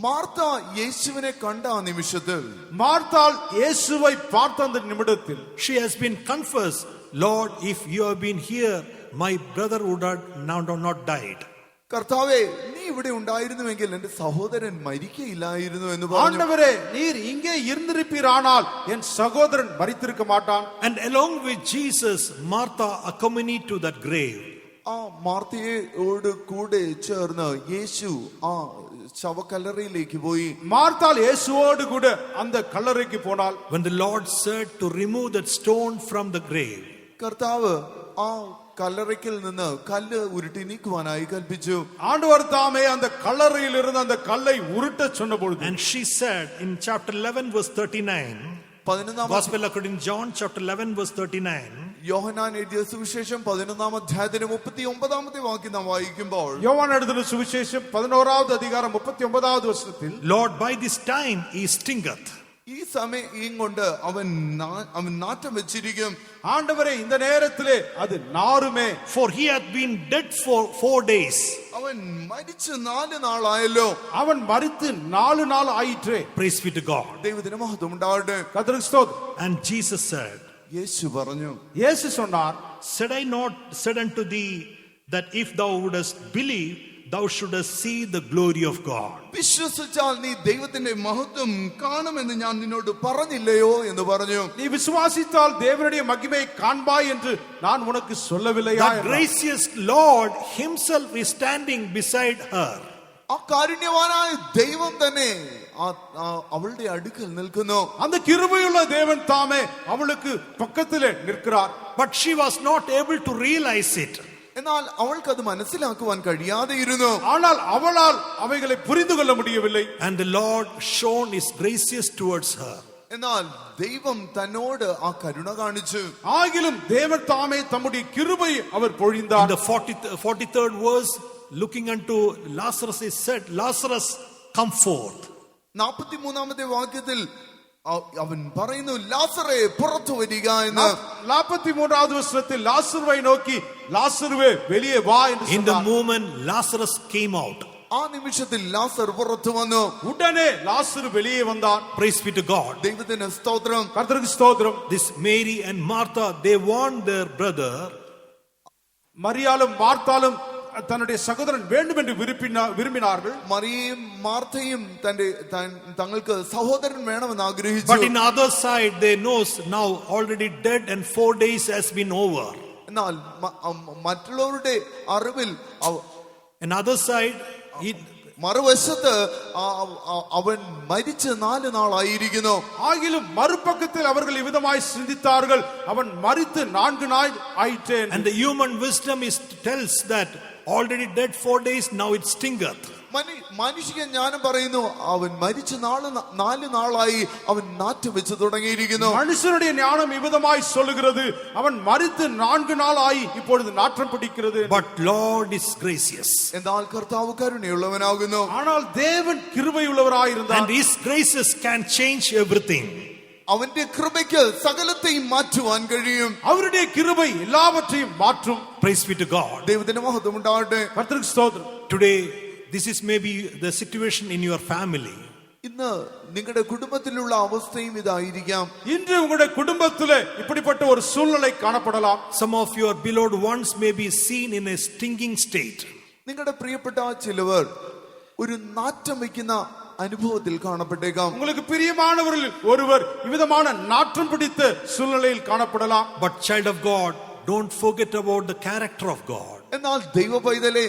Martha യേശുവിനെ കണ്ട ആ നിമിഷത്തിൽ மார்த்தாள் இயேசுவை பார்த்த அந்த நிமிடத்தில் she has been confessed, Lord, if you have been here, my brother would have now not died. കർത്താവേ, നീ ഇവിടെ ഉണ്ടായിരുന്നുവെങ്കിൽ എന്റെ സഹോദരൻ മരിക്കയില്ലായിരുന്നു എന്ന് പറഞ്ഞു. ஆண்டவரே, நீர் இங்கே இருந்திருப்பீரானால் என் சகோதரன் மரித்திருக்க மாட்டான். And along with Jesus, Martha accompanied to that grave. ആ മാർത്തയോട് കൂടെ ചേർന്ന് യേശു ആ ശവക്കല്ലറയിലേക്ക് പോയി. மார்த்தாள் இயேசுவோடு கூட அந்த கல்லறைக்கு போனாள். When the Lord said to remove that stone from the grave, കർത്താവ് ആ കല്ലറയ്ക്കൽ നിന്ന് കല്ല് ഉരുട്ടി നീക്കുവാനായി കൽപ്പിച്ചു. ஆண்டவர் தாமே அந்த கல்லறையில் இருந்த அந்த கல்லை உருட்ட சொன்ன பொழுது, and she said in chapter 11 verse 39, 11 Gospel according to John chapter 11 verse 39, യോഹന്നാൻ എഴുതിയ സുവിശേഷം 11 അധ്യായത്തിന് 39 വാക്യം നാം വായിക്കുമ്പോൾ, யோவான் எழுதின சுவிசேஷம் 11வது அதிகாரம் 39வது வசனத்தில், Lord, by this time he stinketh. ഈ സമയം കൊണ്ട് അവൻ നാറ്റം വെച്ചിരിക്കും. ஆண்டவரே, இந்த நேரத்திலே அது நாறுமே. For he hath been dead for 4 days. അവൻ മരിച്ച് 4 നാളായല്ലോ. அவன் மரித்து 4 நாள் ஆயிற்றே. Praise be to God. ദൈവത്തിന് മഹത്വം ഉണ്ടാവട്ടെ. கர்த்தருக்கு ஸ்தோத்திரம். And Jesus said, യേശു പറഞ്ഞു, இயேசு சொன்னார், said I not said unto thee that if thou wouldest believe, thou shouldest see the glory of God. വിശ്വസിച്ചാൽ നീ ദൈവത്തിന്റെ മഹത്വം കാണുമെന്ന് ഞാൻ നിന്നോട് പറഞ്ഞില്ലയോ എന്ന് പറഞ്ഞു. நீ விசுவாசித்தால் தேவனுடைய மகிமையை காண்பாய் என்று நான் உனக்கு சொல்லவில்லையா? The gracious Lord himself is standing beside her. ആ കാരുണ്യവാനായ ദൈവം തന്നെ അവളുടെ അടുക്കൽ നിൽക്കുന്നു. அந்த கிருபையுள்ள தேவன் தாமே அவளுக்கு பக்கத்திலே நிற்கிறார். But she was not able to realize it. എന്നാൽ അവൾക്ക് അത് മനസ്സിലാക്കുവാൻ കഴിയാതെ ഇരുന്നു. ஆனால் அவளால் அவைகளை புரிந்து கொள்ள முடியவில்லை. And the Lord shone his gracious towards her. എന്നാൽ ദൈവം തന്നോട് ആ കരുണ കാണിച്ചു. ஆகிலும் தேவன் தாமே தம்முடைய கிருபை அவர் In பொழிந்தார். the 43rd verse, looking unto Lazarus, he said, Lazarus, come forth. 43-ാമത്തെ വാക്യത്തിൽ അവൻ പറയുന്നു, ലാസറേ പുറത്തു വരിക എന്ന്. 43வது வசனத்தில் லாசருவை நோக்கி லாசருவே வெளியே வா என்று In the சொன்னார். moment, Lazarus came out. ആ നിമിഷത്തിൽ ലാസർ പുറത്തു വന്നു. உடனே லாசரு வெளியே வந்தான். Praise be to God. ദൈവത്തിന് സ്തോത്രം. கர்த்தருக்கு ஸ்தோத்திரம். This Mary and Martha, they warned their brother. மரியாளும் மார்த்தாலும் தன்னுடைய சகோதரன் வேண்டும் என்று விரும்பினார்கள். മറിയയും മാർത്തയും തങ്ങൾക്ക് സഹോദരൻ വേണമെന്ന് ആഗ്രഹിച്ചു. But in other side, they know now already dead and 4 days has been over. എന്നാൽ മറ്റുള്ളവരുടെ അറിവിൽ Another side, മറുവശത്ത് അവൻ മരിച്ച് 4 നാളായിരിക്കുന്നു. ஆகிலும் மறுபக்கத்தில் அவர்கள் இவ்விதமாய் சிந்தித்தார்கள், அவன் மரித்து 4 நாள் ஆயிற்றே. and the human wisdom tells that already dead 4 days, now it stingeth. മനുഷ്യ ജ്ഞാനം പറയുന്നു, അവൻ മരിച്ച് 4 നാളായി അവൻ നാറ്റു വെച്ച് തുടങ്ങിയിരിക്കുന്നു. மனுஷனுடைய ஞானம் இவ்விதமாய் சொல்லுகிறது, அவன் மரித்து 4 நாள் ஆகி இப்பொழுது நாற்றம் பிடிக்கிறது. But Lord is gracious. എന്നാൽ കർത്താവ് കരുണയുള്ളവനാകുന്നു. ஆனால் தேவன் கிருபையுள்ளவராயிருந்தார். And his graces can change everything. അവന്റെ കൃപയ്ക്ക് സകലത്തെയും മാറ്റുവാൻ കഴിയും. அவருடைய கிருபை எல்லாவற்றையும் மாற்றும். Praise be to God. ദൈവത്തിന്റെ മഹത്വം ഉണ്ടാകട്ടെ. கர்த்தருக்கு ஸ்தோத்திரம். Today, this is maybe the situation in your family. ഇന്ന് നിങ്ങളുടെ കുടുംബത്തിലുള്ള അവസ്ഥയും ഇതായിരിക്കാം. இன்று உங்களுடைய குடும்பத்திலே இப்படிப்பட்ட ஒரு சூழ்நிலை காணப்படலாம். Some of your beloved ones may be seen in a stinging state. നിങ്ങളുടെ പ്രിയപ്പെട്ട ചിലവർ ഒരു നാറ്റം വയ്ക്കുന്ന അനുഭവത്തിൽ കാണപ്പെട്ടേക്കാം. உங்களுக்கு பிரியமானவர்களில் ஒருவர் இவ்விதமான நாற்றம் பிடித்த சூழ்நிலையில் காணப்படலாம். But child of God, don't forget about the character of God. എന്നാൽ ദൈവ പൈതലേ,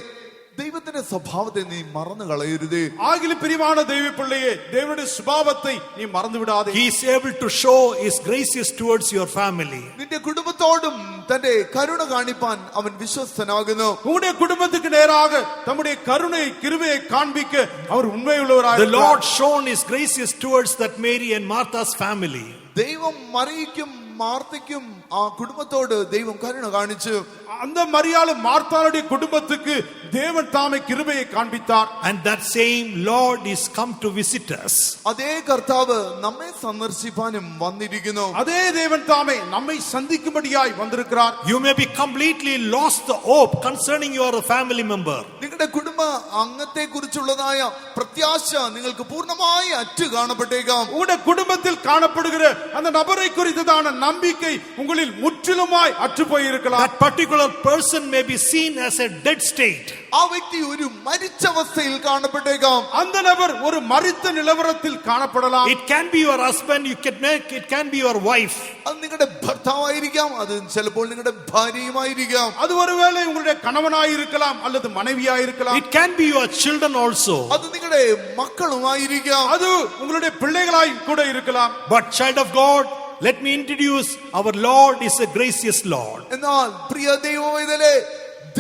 ദൈവത്തിന്റെ സ്വഭാവത്തെ നീ മറന്നു കളയരുതേ. ஆகிலும் பிரியமான தெய்வ பிள்ளையே, தேவனுடைய சுபாவத்தை நீ மறந்து விடாதே. He is able to show his graces towards your family. നിന്റെ കുടുംബത്തോടും തന്റെ കരുണ കാണിപ്പാൻ അവൻ വിശ്വസ്തനാകുന്നു. உங்களுடைய குடும்பத்துக்கு நேராக தம்முடைய கருணை கிருபையை காண்பிக்க அவர் உண்மையுள்ளவராய் The Lord shown his graces towards that Mary and Martha's family. ദൈവം മറിയയ്ക്കും മാർത്തയ്ക്കും ആ കുടുംബത്തോട് ദൈവം കരുണ കാണിച്ചു. அந்த மரியாளும் மார்த்தாளுடைய குடும்பத்துக்கு தேவன் தாமே கிருபையை காண்பித்தார். And that same Lord is come to visit us. അതേ കർത്താവ് നമ്മെ സന്ദർശിപ്പാനും വന്നിരിക്കുന്നു. அதே தேவன் தாமே நம்மை சந்திக்கும்படியாய் வந்திருக்கிறார். You may be completely lost the hope concerning your family member. നിങ്ങളുടെ കുടുംബ അംഗത്തെ കുറിച്ചുള്ളതായ പ്രത്യാശ നിങ്ങൾക്ക് പൂർണ്ണമായി അറ്റു കാണപ്പെട്ടേക്കാം. உங்களுடைய குடும்பத்தில் காணப்படுகிற அந்த நபரை குறித்ததான நம்பிக்கை உங்களில் முற்றிலுமாய் அற்று போயிருக்கலாம். That particular person may be seen as a dead state. ആ വ്യക്തി ഒരു മരിച്ച അവസ്ഥയിൽ കാണപ്പെട്ടേക്കാം. அந்த நபர் ஒரு மரித்த நிலவரத்தில் காணப்படலாம். It can be your husband, it can be your wife. അത് നിങ്ങളുടെ ഭർത്താവായിരിക്കാം, അത് ചിലപ്പോൾ നിങ്ങളുടെ ഭാര്യയുമായിരിക്കാം. அது ஒருவேளை உங்களுடைய கணவனாய் இருக்கலாம் அல்லது மனைவியாய் இருக்கலாம். It can be your children also. അത് നിങ്ങളുടെ മക്കളുമായിരിക്കാം. அது உங்களுடைய பிள்ளைகளாய் கூட இருக்கலாம். But child of God, let me introduce, our Lord is a gracious Lord. എന്നാൽ പ്രിയ ദൈവമേ,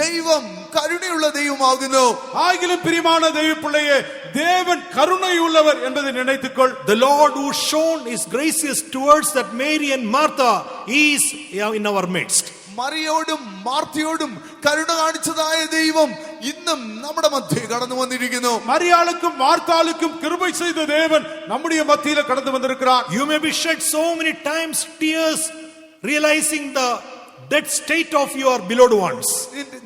ദൈവം കരുണയുള്ള ദൈവമാകുന്നു. ஆகிலும் பிரியமான தெய்வ பிள்ளையே, தேவன் கருணை உள்ளவர் என்பதை நினைத்துக்கொள். The Lord who shown his gracious towards that Mary and Martha is in our midst. മറിയോടും മാർത്തയോടും കരുണ കാണിച്ചതായ ദൈവം ഇന്നും നമ്മുടെ മധ്യേ കടന്നു വന്നിരിക്കുന്നു. மரியாளுக்கும் மார்த்தாளுக்கும் கிருபை செய்த தேவன் நம்முடைய மத்தியில கடந்து வந்திருக்கிறார். You may be shed so many times tears realizing the dead state of your beloved ones.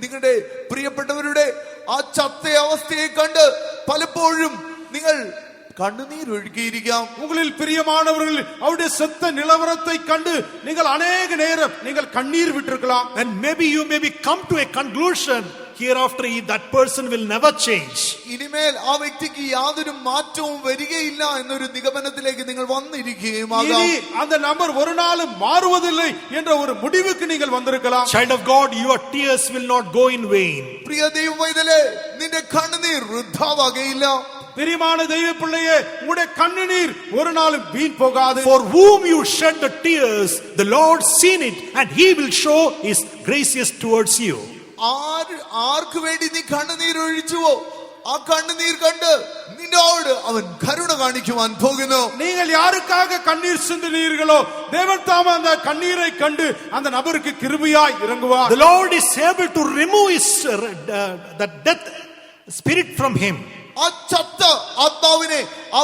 നിങ്ങളുടെ പ്രിയപ്പെട്ടവരുടെ ആ ചത്ത അവസ്ഥയെ കണ്ട് പലപ്പോഴും നിങ്ങൾ കണ്ണുനീർ ഒഴുകിയിരിക്കാം. உங்களில் பிரியமானவர்கள் அவருடைய செத்த நிலவரத்தை கண்டு நீங்கள் அநேக நேரம் நீங்கள் கண்ணீர் விட்டிருக்கலாம். And maybe you may be come to a conclusion hereafter that person will never change. ഇനിമേൽ ആ വ്യക്തിക്ക് യാതൊരു മാറ്റവും വരികയില്ല എന്നൊരു നിഗമനത്തിലേക്ക് നിങ്ങൾ വന്നിരിക്കുകയും ആകാം. இனி அந்த நபர் ஒரு நாளும் மாறுவதில்லை என்ற ஒரு முடிவுக்கு நீங்கள் வந்திருக்கலாம். Child of God, your tears will not go in vain. പ്രിയ ദൈവമൈതലേ, നിന്റെ കണ്ണുനീർ വൃഥാവാകയില്ല. பிரியமான தெய்வ பிள்ளையே, உங்களுடைய கண்ணீர் ஒரு நாளும் வீண் போகாது. For whom you shed the tears, the Lord seen it, and He will show His gracious towards you. ആർക്ക് വേണ്ടി നീ കണ്ണുനീർ ഒഴിച്ചുവോ ആ കണ്ണുനീർ കണ്ട് നിന്നോട് അവൻ കരുണ കാണിക്കുവാൻ പോകുന്നു. நீங்கள் யாருக்காக கண்ணீர் சிந்தினீர்களோ தேவன் தாமே அந்த கண்ணீரை கண்டு அந்த நபருக்கு கிருபையாய் இறங்குவார். The Lord is able to remove his the death spirit from him. ആ ചത്ത ആത്മാവിനെ ആ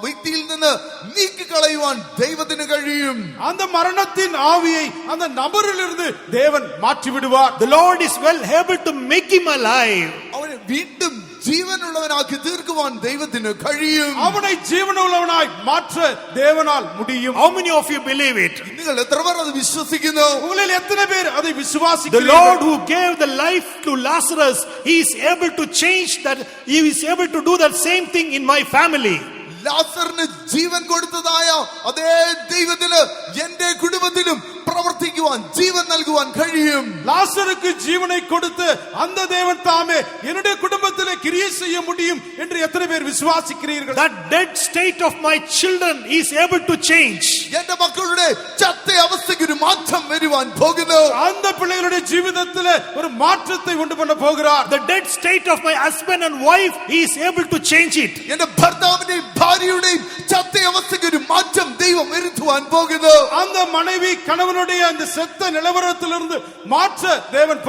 വ്യക്തിയിൽ നിന്ന് നീക്കിക്കളയുവാൻ ദൈവത്തിന് കഴിയും. அந்த மரணத்தின் ஆவியை அந்த நபரிலிருந்து தேவன் மாற்றி விடுவார். The Lord is well able to make him alive. അവനെ വീണ്ടും ജീവനുള്ളവനാക്കി തീർക്കുവാൻ ദൈവത്തിന് കഴിയും. அவனை ஜீவனுள்ளவனாய் மாற்ற தேவனால் முடியும். How many of you believe it? നിങ്ങൾ എത്ര പേർ അത് വിശ്വസിക്കുന്നു? உங்களில் எத்தனை பேர் அதை The விசுவாசிக்கிறீர்கள்? Lord who gave the life to Lazarus, He is able to change that. He is able to do that same thing in my family. ലാസറിന് ജീവൻ കൊടുത്തതായ അതേ ദൈവത്തിന് എന്റെ കുടുംബത്തിലും പ്രവർത്തിക്കുവാൻ ജീവൻ നൽകുവാൻ കഴിയും. லாசருக்கு ஜீவனை கொடுத்து அந்த தேவன் தாமே என்னுடைய குடும்பத்திலே கிரியை செய்ய முடியும் என்று எத்தனை பேர் விசுவாசிக்கிறீர்கள்? That dead state of my children is able to change. എന്റെ മക്കളുടെ ചത്ത അവസ്ഥയ്ക്ക് ഒരു മാറ്റം വരുവാൻ പോകുന്നു. அந்த பிள்ளைகளுடைய ஜீவிதத்திலே ஒரு மாற்றத்தை உண்டு பண்ண போகிறார். The dead state of my husband and wife, He is able to change it. എന്റെ ഭർത്താവിന്റെയും ഭാര്യയുടെയും ചത്ത അവസ്ഥയ്ക്ക് ഒരു മാറ്റം ദൈവം വരുത്തുവാൻ പോകുന്നു. அந்த மனைவி கணவனுடைய அந்த செத்த நிலவரத்திலிருந்து மாற்ற தேவன்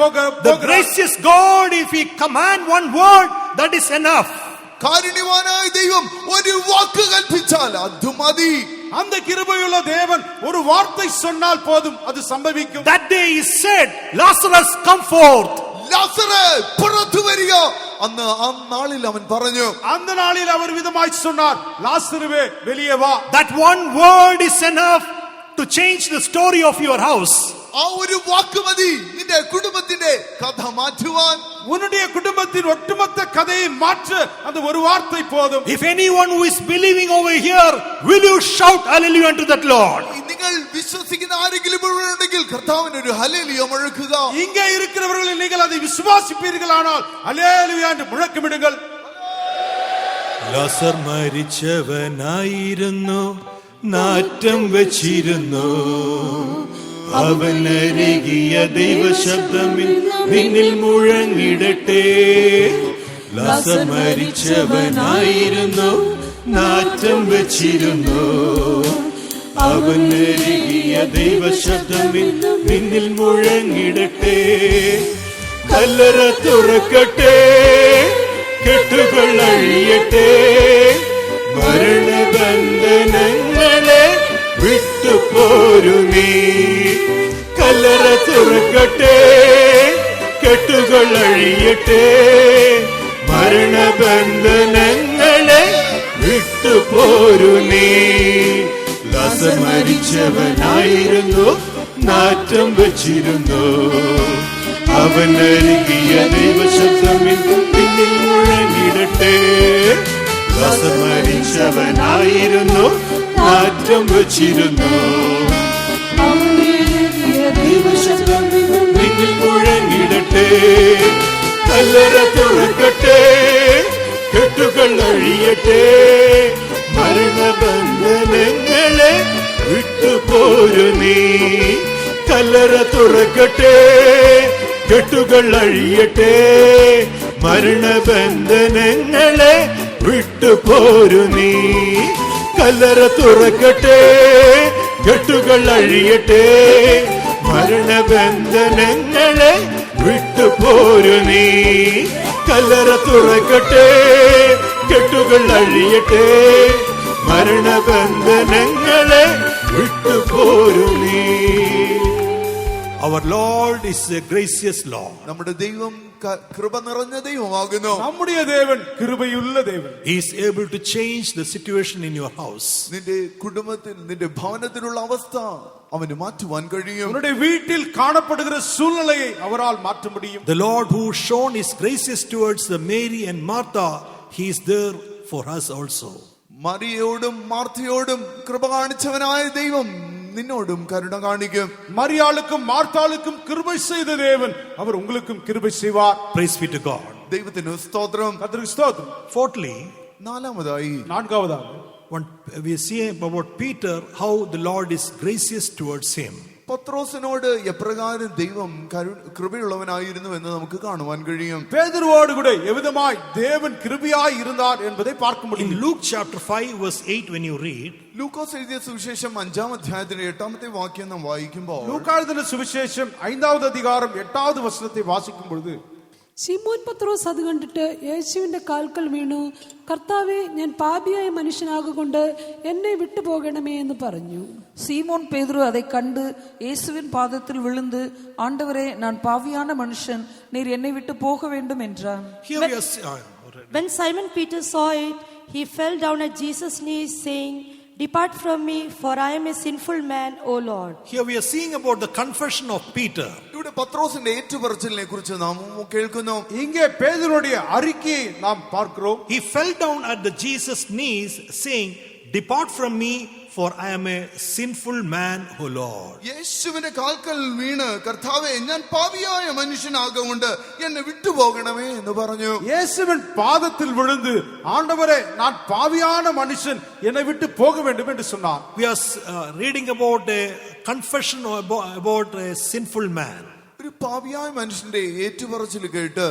The gracious God, if He command one word, that is enough. കാരുണ്യവാനായ ദൈവം ഒരു വാക്ക് കൽപ്പിച്ചാൽ അത് മതി. அந்த கிருபையுள்ள தேவன் ஒரு வார்த்தை சொன்னால் போதும், அது சம்பவிக்கும். That day He said, Lazarus, come forth. ലാസറേ പുറത്തു വരിക. അന്ന് ആ നാളിൽ അവൻ പറഞ്ഞു, அந்த நாளில் அவர் விதமாய் சொன்னார், லாசருவே வெளியே வா. That one word is enough to change the story of your house. ആ ഒരു വാക്ക് മതി നിന്റെ കുടുംബത്തിന്റെ കഥ മാറ്റുവാൻ. உன்னுடைய குடும்பத்தின் ஒட்டுமொத்த கதையை மாற்ற அந்த ஒரு வார்த்தை போதும். If anyone who is believing over here, will you shout hallelujah unto that Lord? നിങ്ങൾ വിശ്വസിക്കുന്ന ആരെങ്കിലും ഉണ്ടെങ്കിൽ കർത്താവിന് ഒരു ഹല്ലേലൂയ മുഴക്കുക. இங்கே இருக்கிறவர்கள் நீங்கள் அதை விசுவாசிப்பீர்களானால் அல்லேலூயா என்று முழக்கமிடுங்கள். ലാസർ മരിച്ചവനായിരുന്നു, നാറ്റം വെച്ചിരുന്നു, അവനരികിയ ദൈവശബ്ദം നിന്നിൽ മുഴങ്ങിടട്ടെ. ലാസർ മരിച്ചവനായിരുന്നു, നാറ്റം വെച്ചിരുന്നു, അവനരികിയ ദൈവശബ്ദം നിന്നിൽ മുഴങ്ങിടട്ടെ. കല്ലറ തുറക്കട്ടെ, കെട്ടുകൾ അഴിയട്ടെ, മരണബന്ധനങ്ങളെ വിട്ടുപോരുമീ. കല്ലറ തുറക്കട്ടെ, കെട്ടുകൾ അഴിയട്ടെ, മരണബന്ധനങ്ങളെ വിട്ടുപോരുമീ. ലാസർ മരിച്ചവനായിരുന്നു, നാറ്റം വച്ചിരുന്നു, അവനരികിയ ദൈവശബ്ദം പിന്നിൽ മുഴങ്ങിടട്ടെ. ലാസർ മരിച്ചവനായിരുന്നു, നാറ്റം വച്ചിരുന്നു, ദൈവശബ്ദം പിന്നിൽ മുഴങ്ങിടട്ടെ. കല്ലറ തുറക്കട്ടെ, കെട്ടുകൾ അഴിയട്ടെ, മരണബന്ധനങ്ങളെ വിട്ടുപോരുമീ. കല്ലറ തുറക്കട്ടെ, കെട്ടുകൾ അഴിയട്ടെ, മരണബന്ധനങ്ങളെ വിട്ടുപോരുമീ. കല്ലറ തുറക്കട്ടെ, കെട്ടുകൾ അഴിയട്ടെ, മരണബന്ധനങ്ങളെ വിട്ടുപോരുമീ. കല്ലറ തുറക്കട്ടെ, കെട്ടുകൾ അഴിയട്ടെ, മരണബന്ധനങ്ങളെ വിട്ടുപോരുമീ. Our Lord is a gracious Lord. നമ്മുടെ ദൈവം കൃപ നിറഞ്ഞ ദൈവമാകുന്നു. நம்முடைய தேவன் கிருபையுள்ள தேவன். He is able to change the situation in your house. നിന്റെ കുടുംബത്തിൽ നിന്റെ ഭവനത്തിലുള്ള അവസ്ഥ അവന് മാറ്റുവാൻ കഴിയും. உன்னுடைய வீட்டில் காணப்படுகிற சூழ்நிலையை அவரால் மாற்ற முடியும். The Lord who shown his graces towards the Mary and Martha, he is there for us also. മറിയയോടും മാർത്തയോടും കൃപ കാണിച്ചവനായ ദൈവം നിന്നോടും കരുണ കാണിക്കും. மரியாளுக்கும் மார்த்தாளுக்கும் கிருபை செய்த தேவன் அவர் உங்களுக்கும் கிருபை செய்வார். Praise be to God. ദൈവത്തിന് സ്തോത്രം. கர்த்தருக்கு ஸ்தோத்திரம். Fourthly, നാലാമതായി நான்காவதாக we see about Peter how the Lord is gracious towards him. പത്രോസിനോട് എപ്രകാരം ദൈവം കൃപയുള്ളവനായിരുന്നു എന്ന് നമുക്ക് കാണുവാൻ കഴിയും. பேதுருவோடு கூட எவ்விதமாய் தேவன் கிருபையாய் இருந்தார் என்பதை பார்க்க In முடியும். Luke chapter 5 verse 8, when you read, ലൂക്കോസ് എഴുതിയ സുവിശേഷം 5-ാം അധ്യായത്തിന്റെ 8-ാമത്തെ വാക്യം നാം വായിക്കുമ്പോൾ, லூக்கா எழுதின சுவிசேஷம் 5வது அதிகாரம் 8வது வசனத்தை வாசிக்கும் பொழுது, ശിമോൻ പത്രോസ് അത് കണ്ടിട്ട് യേശുവിന്റെ കാൽക്കൽ വീണു, കർത്താവേ, ഞാൻ പാപിയായ മനുഷ്യനാകൊണ്ട് എന്നെ വിട്ടുപോകണമേ എന്ന് പറഞ്ഞു. சீமோன் பேதுரு அதை கண்டு இயேசுவின் பாதத்தில் விழுந்து, ஆண்டவரே, நான் பாவியான மனுஷன், நீர் என்னை விட்டு போக வேண்டும் என்றான். here we are When Simon Peter saw it, he fell down at Jesus' knees, saying, "Depart from me, for I am a sinful man, O Lord." Here we are seeing about the confession of Peter. ഇവിടെ പത്രോസിന്റെ ഏറ്റുപറച്ചിലിനെ കുറിച്ച് നാം കേൾക്കുന്നു. இங்கே பேதுருவுடைய அறிக்கையை நாம் பார்க்கிறோம். He fell down at the Jesus' knees saying, "Depart from me, for I am a sinful man, O Lord." യേശുവിന്റെ കാൽക്കൽ വീണ്, കർത്താവേ, ഞാൻ പാപിയായ മനുഷ്യനാകൊണ്ട് എന്നെ വിട്ടുപോകണമേ എന്ന് പറഞ്ഞു. இயேசுவின் பாதத்தில் விழுந்து, ஆண்டவரே, நான் பாவியான மனுஷன், என்னை விட்டு போக வேண்டும் என்று சொன்னார். We are reading about a confession about a sinful man. ഒരു പാപിയായ മനുഷ്യന്റെ ഏറ്റുപറച്ചിൽ കേട്ട്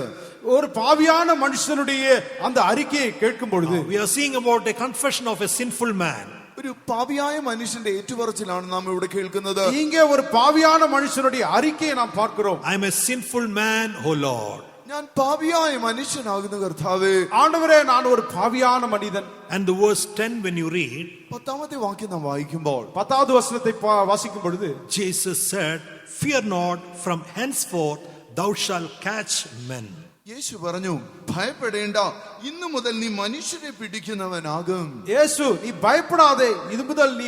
ஒரு பாவியான மனுஷனுடைய அந்த அறிக்கையை கேட்கும் பொழுது, We are seeing about a confession of a sinful man. ഒരു പാപിയായ മനുഷ്യന്റെ ഏറ്റുപറച്ചിലാണ് നാം ഇവിടെ കേൾക്കുന്നത്. இங்கே ஒரு பாவியான மனுஷனுடைய அறிக்கையை நாம் பார்க்கிறோம். I am a sinful man, O Lord. ഞാൻ പാപിയായ മനുഷ്യനാകുന്ന കർത്താവേ. ஆண்டவரே, நான் ஒரு பாவியான மனிதன். And the verse 10, when you read, 10-ാമത്തെ വാക്യം നാം വായിക്കുമ്പോൾ, 10வது വസനத்தை வாசிக்கும் பொழுது, Jesus said, "Fear not, from henceforth thou shalt catch men." യേശു പറഞ്ഞു, ഭയപ്പെടേണ്ട, ഇന്നു മുതൽ നീ മനുഷ്യരെ പിടിക്കുന്നവനാകും. இயேசு, நீ பயப்படாதே, இது முதல் நீ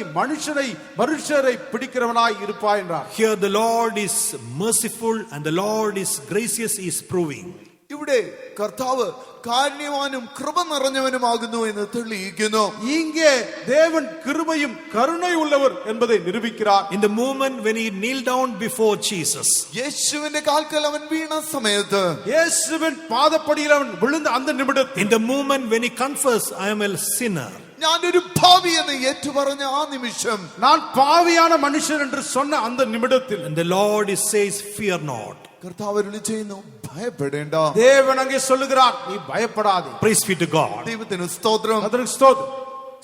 மனுஷரை பிடிக்கிறவனாய் இருப்பாய் என்றார். Here the Lord is merciful and the Lord is gracious, is proving. ഇവിടെ കർത്താവ് കാരുണ്യവാനും കൃപ നിറഞ്ഞവനുമാകുന്നു എന്ന് തെളിയിക്കുന്നു. இங்கே தேவன் கிருபையும் கருணை உள்ளவர் என்பதை நிரூபிக்கிறார். In the moment when he kneeled down before Jesus, യേശുവിന്റെ കാൽക്കൽ അവൻ വീണ സമയത്ത്, இயேசுவின் பாதப்படியில் அவன் விழுந்த அந்த நிமிடத்தில், in the moment when he confessed, "I am a sinner," ഞാനൊരു പാപി എന്ന് ഏറ്റുപറഞ്ഞ ആ നിമിഷം, நான் பாவியான மனுஷன் என்று சொன்ன அந்த நிமிடத்தில், and the Lord says, "Fear not." കർത്താവ് അരുളി ചെയ്യുന്നു, ഭയപ്പെടേണ്ട. தேவன் அங்கே சொல்லுகிறார், நீ பயப்படாதே. Praise be to God. ദൈവത്തിന് സ്തോത്രം. அதற்கு ஸ்தோத்திரம்.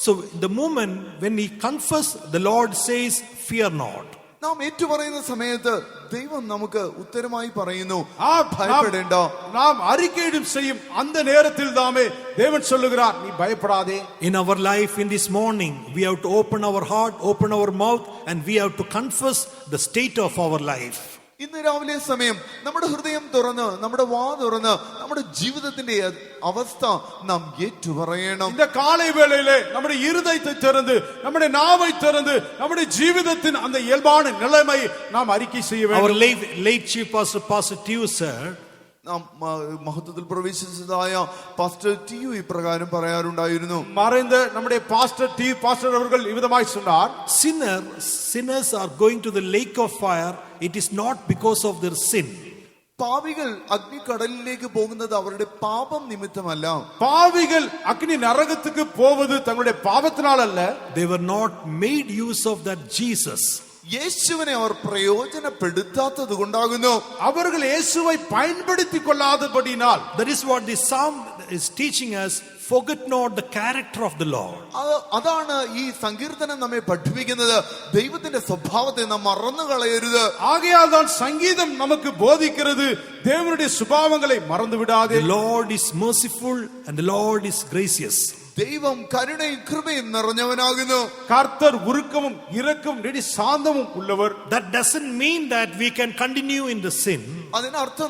So in the moment when he confessed, the Lord says, "Fear not." നാം ഏറ്റുപറയുന്ന സമയത്ത് ദൈവം നമുക്ക് ഉത്തരമായി പറയുന്നു, ஆம், ഭയപ്പെടേണ്ട. நாம் அறிக்கையிடும் செய்யும் அந்த நேரத்தில் தாமே தேவன் சொல்லுகிறார், நீ பயப்படாதே. In our life in this morning, we have to open our heart, open our mouth, and we have to confess the state of our life. ഇന്ന് രാവിലെ സമയം നമ്മുടെ ഹൃദയം തുറന്ന്, നമ്മുടെ വാ തുറന്ന്, നമ്മുടെ ജീവിതത്തിന്റെ അവസ്ഥ നാം ഏറ്റുപറയണം. இந்த காலை வேளையிலே நம்முடைய இருதயத்தை திறந்து, நம்முடைய நாவை திறந்து, நம்முடைய ஜீவிதத்தின் அந்த இயல்பான நிலைமை நாம் அறிக்கை செய்ய Our வேண்டும். late chief pastor Tiu said, നാം മഹത്വത്തിൽ പ്രവേശിച്ചതായ പാസ്റ്റർ ടിയു ഇപ്രകാരം പറയാറുണ്ടായിരുന്നു, மறைந்த நம்முடைய பாஸ்டர் அவர்கள் இவ்விதமாய் சொன்னார், sinners are going to the lake of fire. It is not because of their sin. പാപികൾ അഗ്നിക്കടലിലേക്ക് പോകുന്നത് അവരുടെ പാപം നിമിത്തമല്ല. பாவிகள் அக்னி நரகத்துக்கு போவது தங்களுடைய பாவத்தினால் அல்ல. They were not made use of that Jesus. യേശുവിനെ അവർ പ്രയോജനപ്പെടുത്താത്തത് കൊണ്ടാകുന്നു. அவர்கள் இயேசுவை பயன்படுத்திக் கொள்ளாதபடியினால். That is what the psalm is teaching us. Forget not the character of the Lord. അതാണ് ഈ സങ്കീർത്തനം നമ്മെ പഠിപ്പിക്കുന്നത്. ദൈവത്തിന്റെ സ്വഭാവത്തെ നാം മറന്നു കളയരുത്. ஆகையால் தான் சங்கீதம் நமக்கு போதிக்கிறது, தேவனுடைய சுபாவங்களை மறந்து விடாதே. The Lord is merciful and the Lord is gracious. ദൈവം കരുണയും കൃപയും നിറഞ്ഞവനാകുന്നു. கர்த்தர் உருக்கமும் இரக்கமும் நெடி சாந்தமும் உள்ளவர். That doesn't mean that we can continue in the sin. അതിനർത്ഥം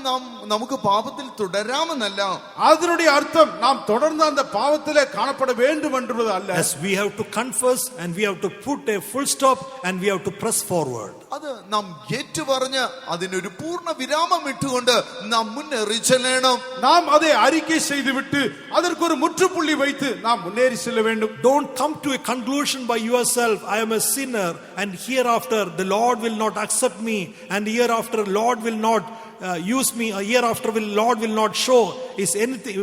നമുക്ക് പാപത്തിൽ തുടരാമെന്നല്ല. அதனுடைய அர்த்தம் நாம் தொடர்ந்து அந்த பாவத்திலே காணப்பட வேண்டும் என்பது அல்ல. Yes, we have to confess and we have to put a full stop and we have to press forward. അത് നാം ഏറ്റുപറഞ്ഞ് അതിനൊരു പൂർണ്ണ വിരാമം ഇട്ടുകൊണ്ട് നാം മുന്നേറി ചെല്ലണം. நாம் அதை அறிக்கை செய்துவிட்டு அதற்கு ஒரு முற்றுப்புள்ளி வைத்து நாம் முன்னேறி செல்ல வேண்டும். Don't come to a conclusion by yourself, I am a sinner and hereafter the Lord will not accept me and hereafter Lord will not use me, hereafter Lord will not show is anything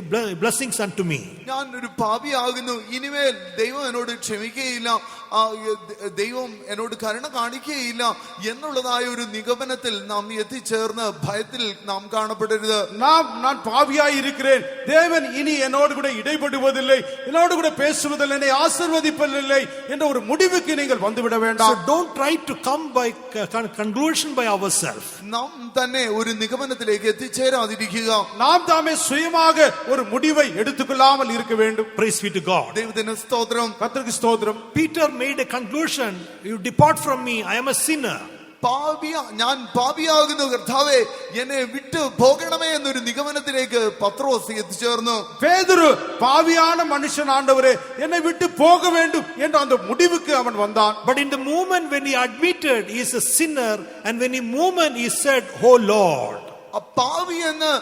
blessings unto me. ഞാൻ ഒരു പാപിയാകുന്നു, ഇനിമേൽ ദൈവം എന്നോട് ക്ഷമിക്കുകയില്ല, ദൈവം എന്നോട് കരുണ കാണിക്കുകയില്ല എന്നുള്ളതായ ഒരു നിഗമനത്തിൽ നാം എത്തിച്ചേർന്ന് ഭയത്തിൽ നാം കാണപ്പെടരുത്. நான் பாவியாய் இருக்கிறேன், தேவன் இனி என்னோடு கூட இடைபடுவதில்லை, என்னோடு கூட பேசுவதில்லை, என்னை ஆசீர்வதிப்பதில்லை என்ற ஒரு முடிவுக்கு நீங்கள் வந்துவிட So வேண்டாம். don't try to come by conclusion by ourselves. നാം തന്നെ ഒരു നിഗമനത്തിലേക്ക് എത്തിച്ചേരാതിരിക്കുക. நாம் தாமே சுயமாக ஒரு முடிவை எடுத்துக்கொள்ளாமல் இருக்க வேண்டும். Praise be to God. ദൈവത്തിന് സ്തോത്രം. கர்த்தருக்கு ஸ்தோத்திரம். Peter made a conclusion, you depart from me, I am a sinner. ഞാൻ പാപിയാകുന്നു, കർത്താവേ എന്നെ വിട്ടു പോകണമേ എന്നൊരു നിഗമനത്തിലേക്ക് പത്രോസ് എത്തിച്ചേർന്നു. பேதுரு பாவியான மனுஷன் ஆண்டவரே என்னை விட்டு போக வேண்டும் என்ற அந்த முடிவுக்கு அவன் வந்தான். But in the moment when he admitted he is a sinner and when he moment he said, oh Lord. പാവി എന്ന്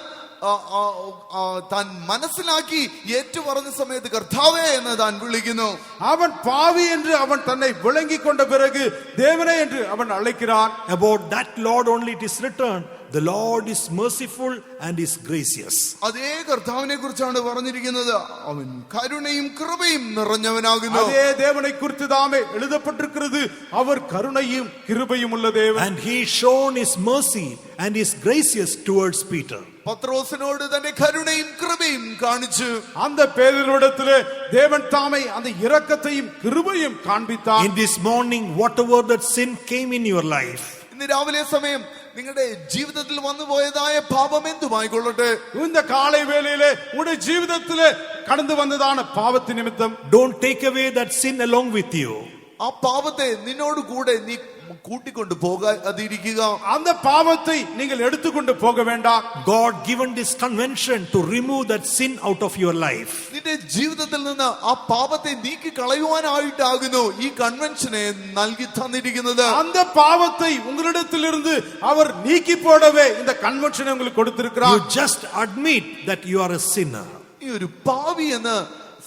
താൻ മനസ്സിലാക്കി ഏറ്റുപറഞ്ഞ സമയത്ത് കർത്താവേ എന്ന് താൻ വിളിക്കുന്നു. அவன் பாவி என்று அவன் தன்னை விளங்கிக் கொண்ட பிறகு தேவனே என்று அவன் அழைக்கிறான். About that Lord only it is written, the Lord is merciful and is gracious. അതേ കർത്താവിനെ കുറിച്ചാണ് പറഞ്ഞിരിക്കുന്നത്, അവൻ കരുണയും കൃപയും നിറഞ്ഞവനാകുന്നു. அதே தேவனை குறித்து தாமே எழுதப்பட்டிருக்கிறது, அவர் கருணையும் கிருபையும் உள்ள தேவன். And he shown his mercy and is gracious towards Peter. പത്രോസിനോട് തന്റെ കരുണയും കൃപയും കാണിച്ചു. அந்த பேதுருவிடத்திலே தேவன் தாமே அந்த இரக்கத்தையும் கிருபையும் காண்பித்தார். In this morning, whatever that sin came in your life, ഇന്ന് രാവിലെ സമയം നിങ്ങളുടെ ജീവിതത്തിൽ വന്നുപോയതായ പാപം എന്തുമായിക്കൊള്ളട്ടെ, இந்த காலை வேளையிலே உங்களுடைய ജീവിതத்திலே கடந்து வந்ததான பாவத்தின் நிமித்தம் don't take away that sin along with you. ആ പാപത്തെ നിന്നോട് കൂടെ നീ കൂട്ടിക്കൊണ്ട് പോകാതിരിക്കുക. அந்த பாவத்தை நீங்கள் எடுத்துக்கொண்டு போக வேண்டாம். God given this convention to remove that sin out of your life. നിന്റെ ജീവിതത്തിൽ നിന്ന് ആ പാപത്തെ നീക്കി കളയുവാനായിട്ടാകുന്നു ഈ കൺവെൻഷനെ നൽകി തന്നിരിക്കുന്നത്. அந்த பாவத்தை உங்களிடத்திலிருந்து அவர் நீக்கி போடவே இந்த கன்வென்ஷனை உங்களுக்கு கொடுத்திருக்கிறார். You just admit that you are a sinner. ഈ ഒരു പാവി എന്ന്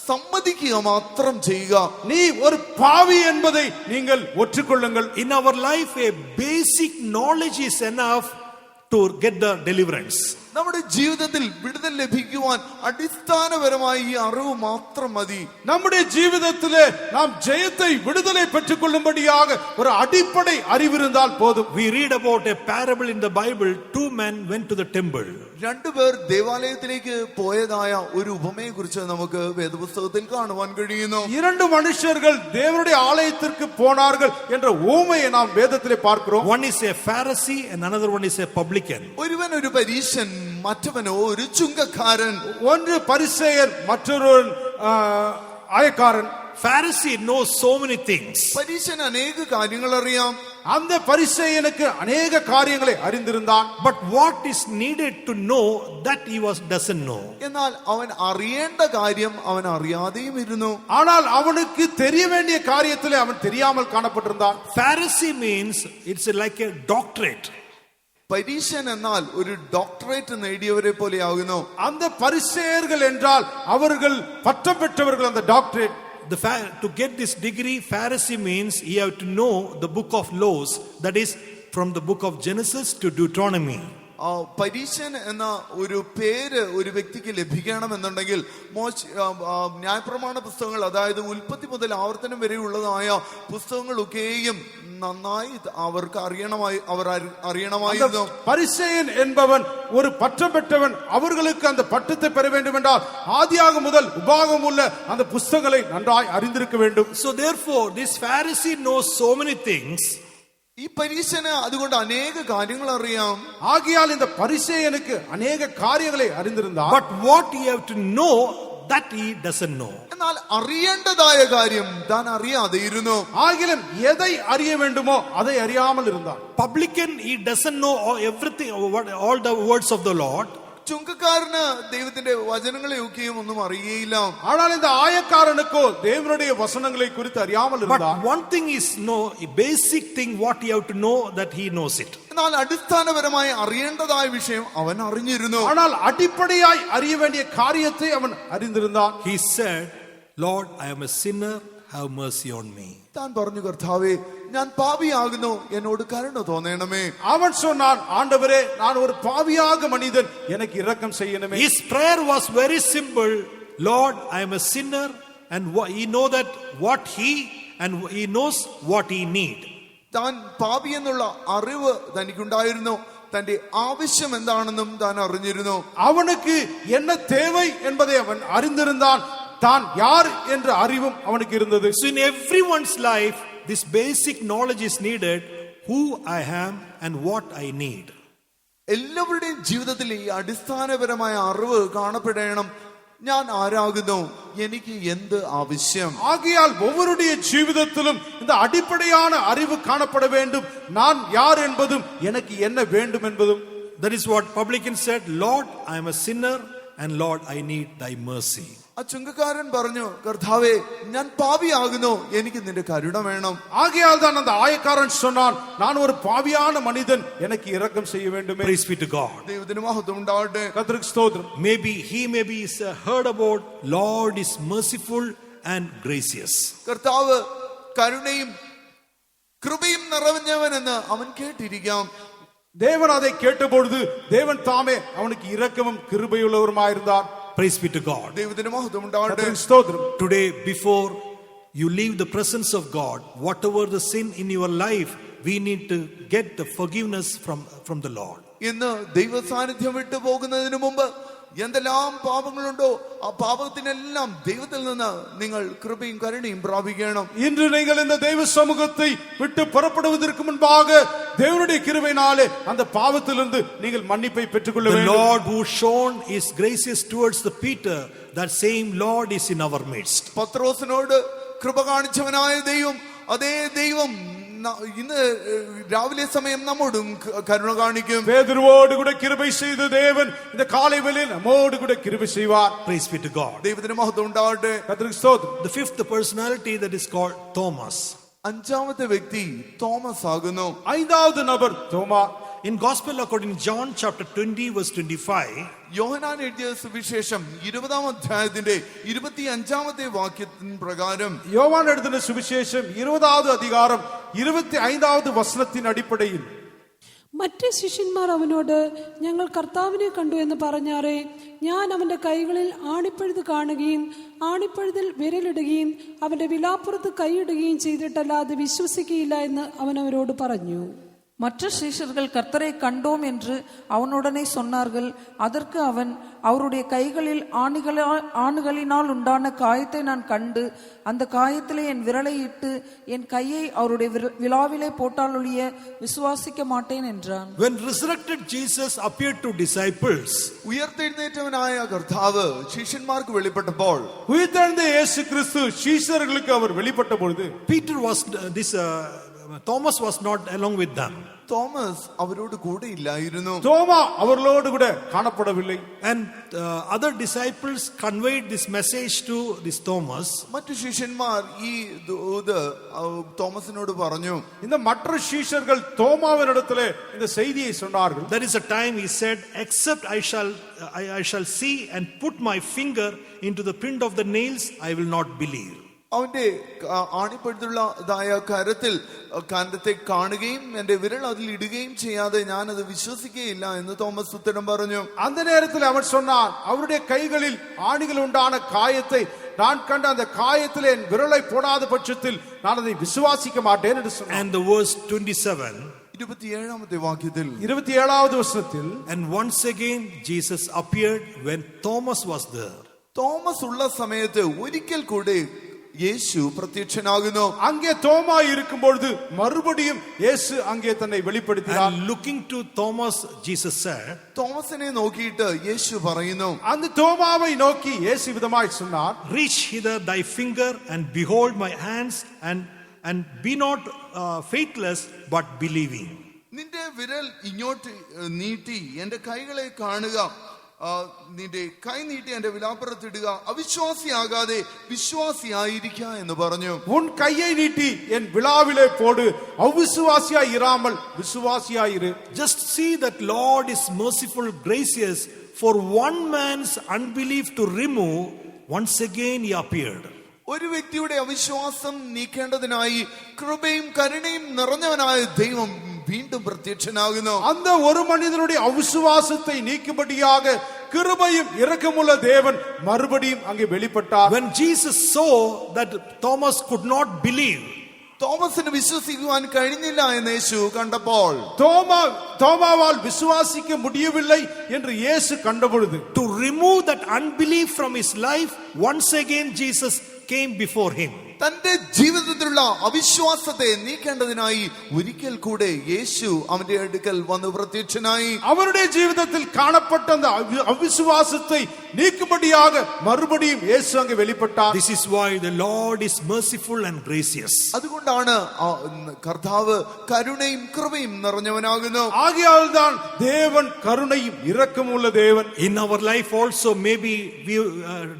സമ്മതിക്കുക മാത്രം ചെയ്യുക. நீ ஒரு பாவி என்பதை நீங்கள் ஒற்றுக்கொள்ளுங்கள். In our life, a basic knowledge is enough to get the deliverance. നമ്മുടെ ജീവിതത്തിൽ വിടുതൽ ലഭിക്കുവാൻ അടിസ്ഥാനപരമായി ഈ അറിവ് മാത്രം മതി. நம்முடைய ജീവിതത്തിலே நாம் ஜெயத்தை விடுதலை பெற்றுக் கொள்ளும்படியாக ஒரு அடிப்படை அறிவு இருந்தால் போதும். We read about a parable in the Bible. Two men went to the temple. രണ്ടുപേർ ദേവാലയത്തിലേക്ക് പോയതായ ഒരു ഉപമയെ കുറിച്ച് നമുക്ക് വേദപുസ്തകത്തിൽ കാണുവാൻ കഴിയുന്നു. இரண்டு மனுஷர்கள் தேவனுடைய ஆலயத்திற்கு போனார்கள் என்ற ஊமையை நாம் வேதத்திலே பார்க்கிறோம். One is a Pharisee and another one is a publican. ഒരുവൻ ഒരു പരീശൻ, മറ്റവനോ ഒരു ചുങ്കക്കാരൻ. ஒன்று பரிசேயர், மற்றொருவன் ஆயக்காரன். Pharisee knows so many things. പരീശൻ അനേക കാര്യങ്ങൾ അറിയാം. அந்த பரிசேயனுக்கு அநேக காரியங்களை அறிந்திருந்தான். But what is needed to know that he doesn't know. എന്നാൽ അവൻ അറിയേണ്ട കാര്യം അവൻ അറിയാതെയും ഇരുന്നു. ஆனால் அவனுக்கு தெரிய வேண்டிய காரியத்திலே அவன் தெரியாமல் காணப்பட்டிருந்தான். Pharisee means it's like a doctorate. പരീശൻ എന്നാൽ ഒരു ഡോക്ടറേറ്റ് നേടിയവരെ പോലെയാകുന്നു. அந்த பரிசேயர்கள் என்றால் அவர்கள் பட்டம் பெற்றவர்கள். அந்த doctorate, To get this degree, Pharisee means you have to know the book of laws, that is from the book of Genesis to Deuteronomy. പരീശൻ എന്ന ഒരു പേര് ഒരു വ്യക്തിക്ക് ലഭിക്കണമെന്നുണ്ടെങ്കിൽ ന്യായപ്രമാണ പുസ്തകങ്ങൾ, അതായത് ഉൽപ്പത്തി മുതൽ ആവർത്തനം വരെയുള്ളതായ പുസ്തകങ്ങളൊക്കെയും നന്നായി അവർക്ക് അറിയണമായിരുന്നു. பரிசேயன் என்பவன் ஒரு பட்டம் பெற்றவன். அவர்களுக்கு அந்த பட்டத்தை பெற வேண்டும் என்றால் ஆதியாகமம் முதல் உபாகமம் உள்ள அந்த புஸ்தகங்களை நன்றாய் அறிந்திருக்க வேண்டும். So therefore this Pharisee knows so many things. ഈ പരീശന് അതുകൊണ്ട് അനേക കാര്യങ്ങൾ അറിയാം. ஆகையால் இந்த பரிசேயனுக்கு அநேக காரியங்களை அறிந்திருந்தான். But what you have to know that he doesn't know. എന്നാൽ അറിയേണ്ടതായ കാര്യം താൻ അറിയാതെ ഇരുന്നു. ஆகிலும் எதை அறிய வேண்டுமோ அதை அறியாமல் இருந்தான். Publican, he doesn't know everything, all the words of the Lord. ചുങ്കക്കാരന് ദൈവത്തിന്റെ വചനങ്ങളെയൊക്കെയും ഒന്നും അറിയുകയില്ല. ஆனால் இந்த ஆயக்காரனுக்கோ தேவனுடைய வசனங்களை குறித்து அறியாமல் But இருந்தான். one thing is a basic thing what he have to know, that he knows it. എന്നാൽ അടിസ്ഥാനപരമായി അറിയേണ്ടതായ വിഷയം അവൻ അറിഞ്ഞിരുന്നു. ஆனால் அடிப்படையாய் அறிய வேண்டிய காரியத்தை அவன் அறிந்திருந்தான். He said, Lord, I am a sinner, have mercy on me. താൻ പറഞ്ഞു, കർത്താവേ, ഞാൻ പാപിയാകുന്നു, എന്നോട് കരുണ തോന്നണമേ. அவன் சொன்னான், ஆண்டவரே, நான் ஒரு பாவியாக மனிதன், எனக்கு இரக்கம் செய்யணுமே. His prayer was very simple. Lord, I am a sinner, and he know that what he knows what he need. താൻ പാപി എന്നുള്ള അറിവ് തനിക്കുണ്ടായിരുന്നു. തന്റെ ആവശ്യം എന്താണെന്നും താൻ അറിഞ്ഞിരുന്നു. அவனுக்கு என்ன தேவை என்பதை அவன் அறிந்திருந்தான். தான் யார் என்ற அறிவும் அவனுக்கு இருந்தது. So in everyone's life, this basic knowledge is needed, who I am and what I need. എല്ലാവരുടെയും ജീവിതത്തിൽ ഈ അടിസ്ഥാനപരമായ അറിവ് കാണപ്പെടണം. ഞാൻ ആരാകുന്നു, എനിക്ക് എന്ത് ആവശ്യം. ஆகையால் ஒவ்வொருடைய ஜீவிதத்திலும் இந்த அடிப்படையான அறிவு காணப்பட வேண்டும். நான் யார் என்பதும் எனக்கு என்ன வேண்டும் என்பதும். That is what publican said, Lord, I am a sinner, and Lord, I need thy mercy. ആ ചുങ്കക്കാരൻ പറഞ്ഞു, കർത്താവേ, ഞാൻ പാപിയാകുന്നു, എനിക്ക് നിന്റെ കരുണ വേണം. ஆகையால் தான் அந்த ஆயக்காரன் சொன்னான், நான் ஒரு பாவியான மனிதன், எனக்கு இரக்கம் செய்ய வேண்டுமே. Praise be to God. ദൈവത്തിന് മഹത്വം ഉണ്ടാവട്ടെ. கர்த்தருக்கு ஸ்தோத்திரம். Maybe he heard about Lord is merciful and gracious. കർത്താവ് കരുണയും കൃപയും നിറഞ്ഞവനെന്ന് അവൻ കേട്ടിരിക്കാം. தேவன் அதை கேட்டபொழுது தேவன் தாமே அவனுக்கு இரக்கமும் கிருபையுள்ளவருமாயிருந்தார். Praise be to God. ദൈവത്തിന് മഹത്വം ഉണ്ടാവട്ടെ. கர்த்தருக்கு ஸ்தோத்திரம். Today, before you leave the presence of God, whatever the sin in your life, we need to get the forgiveness from the Lord. ഇന്ന് ദൈവ സാന്നിധ്യം വിട്ടു പോകുന്നതിന് മുമ്പ് എന്തെല്ലാം പാപങ്ങളുണ്ടോ ആ പാപത്തിനെല്ലാം ദൈവത്തിൽ നിന്ന് നിങ്ങൾ കൃപയും കരുണയും പ്രാപിക്കണം. இன்று நீங்கள் இந்த தெய்வ சமூகத்தை விட்டு புறப்படுவதற்கு முன்பாக தேவனுடைய கிருபையினாலே அந்த பாவத்திலிருந்து நீங்கள் மன்னிப்பை பெற்றுக்கொள்ள The வேண்டும். Lord who shown his gracious towards the Peter, that same Lord is in our midst. പത്രോസിനോട് കൃപ കാണിച്ചവനായ ദൈവം, അതേ ദൈവം ഇന്ന് രാവിലെ സമയം നമ്മോടും കരുണ കാണിക്കും. பேதுருவோடு கூட கிருபை செய்த தேவன் இந்த காலை வேளையில் நம்மோடு கூட கிருபை செய்வார். Praise be to God. ദൈവത്തിന് മഹത്വം ഉണ്ടാവട്ടെ. கர்த்தருக்கு ஸ்தோத்திரம். The fifth personality that is called Thomas. അഞ്ചാമത്തെ വ്യക്തി തോമസ് ആകുന്നു. ஐந்தாவது நபர் தோமா. In Gospel according to John chapter 20 verse 25, യോഹന്നാൻ എഴുതിയ സുവിശേഷം 20-ാം അധ്യായത്തിന്റെ 25-ാമത്തെ വാക്യത്തിൻ പ്രകാരം, யோவான் எழுதின சுவிசேஷம் 20வது அதிகாரம் 25வது வசனத்தின் அடிப்படையில், മറ്റേ ശിഷ്യന്മാർ അവനോട്, ഞങ്ങൾ കർത്താവിനെ കണ്ടു എന്ന് പറഞ്ഞാറേ, ഞാൻ അവന്റെ കൈകളിൽ ആണിപ്പഴുത് കാണുകയും ആണിപ്പഴുതിൽ വിരലിടുകയും അവന്റെ വിലാപ്പുറത്ത് കൈയിടുകയും ചെയ്തിട്ടല്ലാതെ വിശ്വസിക്കുകയില്ല എന്ന് അവൻ അവരോട് പറഞ്ഞു. மற்ற சீஷர்கள் கர்த்தரை கண்டோம் என்று அவனுடனே சொன்னார்கள். அதற்கு அவன், அவருடைய கைகளில் ஆணுகளினால் உண்டான காயத்தை நான் கண்டு அந்த காயத்திலே என் விரலை இட்டு என் கையை அவருடைய விலாவிலே போட்டாலொழிய விசுவாசிக்க மாட்டேன் என்றான். when resurrected Jesus appeared to disciples, ഉയർത്തെഴുന്നേറ്റവനായ കർത്താവ് ശിഷ്യന്മാർക്ക് വെളിപ്പെട്ടപ്പോൾ, உயிர்த்தெழுந்த இயேசு கிறிஸ்து சீஷர்களுக்கு அவர் வெளிப்பட்ட பொழுது, Thomas was not along with them. Thomas അവരോട് കൂടെ ഇല്ലായിരുന്നു. தோமா அவர்களோடு கூட காணப்படவில்லை. And other disciples conveyed this message to this Thomas. മറ്റു ശിഷ്യന്മാർ ഈ ദൂത് തോമസിനോട് പറഞ്ഞു. இந்த மற்ற சீஷர்கள் தோமாவினிடத்திலே இந்த செய்தியை சொன்னார்கள். There is a time he said, except I shall see and put my finger into the print of the nails, I will not believe. അവന്റെ ആണിപ്പഴുതുള്ളതായ കരത്തെ കാണുകയും എന്റെ വിരൽ അതിൽ ഇടുകയും ചെയ്യാതെ ഞാൻ അത് വിശ്വസിക്കുകയില്ല എന്ന് തോമസ് ഉത്തരം പറഞ്ഞു. அந்த நேரத்தில் அவன் சொன்னான், அவருடைய கைகளில் ஆணிகள் உண்டான காயத்தை நான் கண்ட அந்த காயத்தில் என் விரலை போடாத பட்சத்தில் நான் அதை விசுவாசிக்க மாட்டேன் என்று சொன்னான். And the verse 27, 27-ാമത്തെ വാക്യത്തിൽ, 27வது വചനത്തിൽ, and once again Jesus appeared when Thomas was there. Thomas ഉള്ള സമയത്ത് ഒരിക്കൽ കൂടെ യേശു പ്രത്യക്ഷനാകുന്നു. அங்கே தோமா இருக்கும்பொழுது மறுபடியும் இயேசு அங்கே தன்னை வெளிப்படுத்தினார். And looking to Thomas, Jesus said, തോമസിനെ നോക്കിയിട്ട് യേശു പറയുന്നു, அந்த தோமாவை நோக்கி இயேசு விதமாய் சொன்னார், reach hither thy finger and behold my hands, and be not faithless but believing. നിന്റെ വിരൽ ഇങ്ങോട്ട് നീട്ടി എന്റെ കൈകളെ കാണുക, നിന്റെ കൈ നീട്ടി എന്റെ വിലാപ്പുറത്തിടുക, അവിശ്വാസിയാകാതെ വിശ്വാസിയായിരിക്കുക എന്ന് പറഞ്ഞു. உன் கையை நீட்டி என் விழாவிலே போடு, அவிசுவாசியாய் இராமல் விசுவாசியாயிரு. Just see that Lord is merciful, gracious. For one man's unbelief to remove, once again he appeared. ഒരു വ്യക്തിയുടെ അവിശ്വാസം നീക്കേണ്ടതിനായി കൃപയും കരുണയും നിറഞ്ഞവനായ ദൈവം വീണ്ടും പ്രത്യക്ഷനാകുന്നു. அந்த ஒரு மனிதனுடைய அவிசுவாசத்தை நீக்கும்படியாக கிருபையும் இரக்கமுள்ள தேவன் மறுபடியும் அங்கே வெளிப்பட்டார். When Jesus saw that Thomas could not believe, തോമസിന് വിശ്വസിക്കുവാൻ കഴിഞ്ഞില്ല എന്ന് യേശു കണ്ടപ്പോൾ, தோமாவால் விசுவாசிக்க முடியவில்லை என்று இயேசு கண்டபொழுது, to remove that unbelief from his life, once again Jesus came before him. തന്റെ ജീവിതത്തിലുള്ള അവിശ്വാസത്തെ നീക്കേണ്ടതിനായി ഒരിക്കൽ കൂടെ യേശു അവന്റെ അടുക്കൽ വന്ന് പ്രത്യക്ഷനായി. அவருடைய ஜீவிதத்தில் காணப்பட்ட அந்த அவிசுவாசத்தை நீக்கும்படியாக மறுபடியும் இயேசு அங்கே வெளிப்பட்டார். This is why the Lord is merciful and gracious. അതുകൊണ്ടാണ് കർത്താവ് കരുണയും കൃപയും നിറഞ്ഞവനാകുന്നു. ஆகையால் தான் தேவன் கருணையும் இரக்கமுள்ள தேவன். In our life also maybe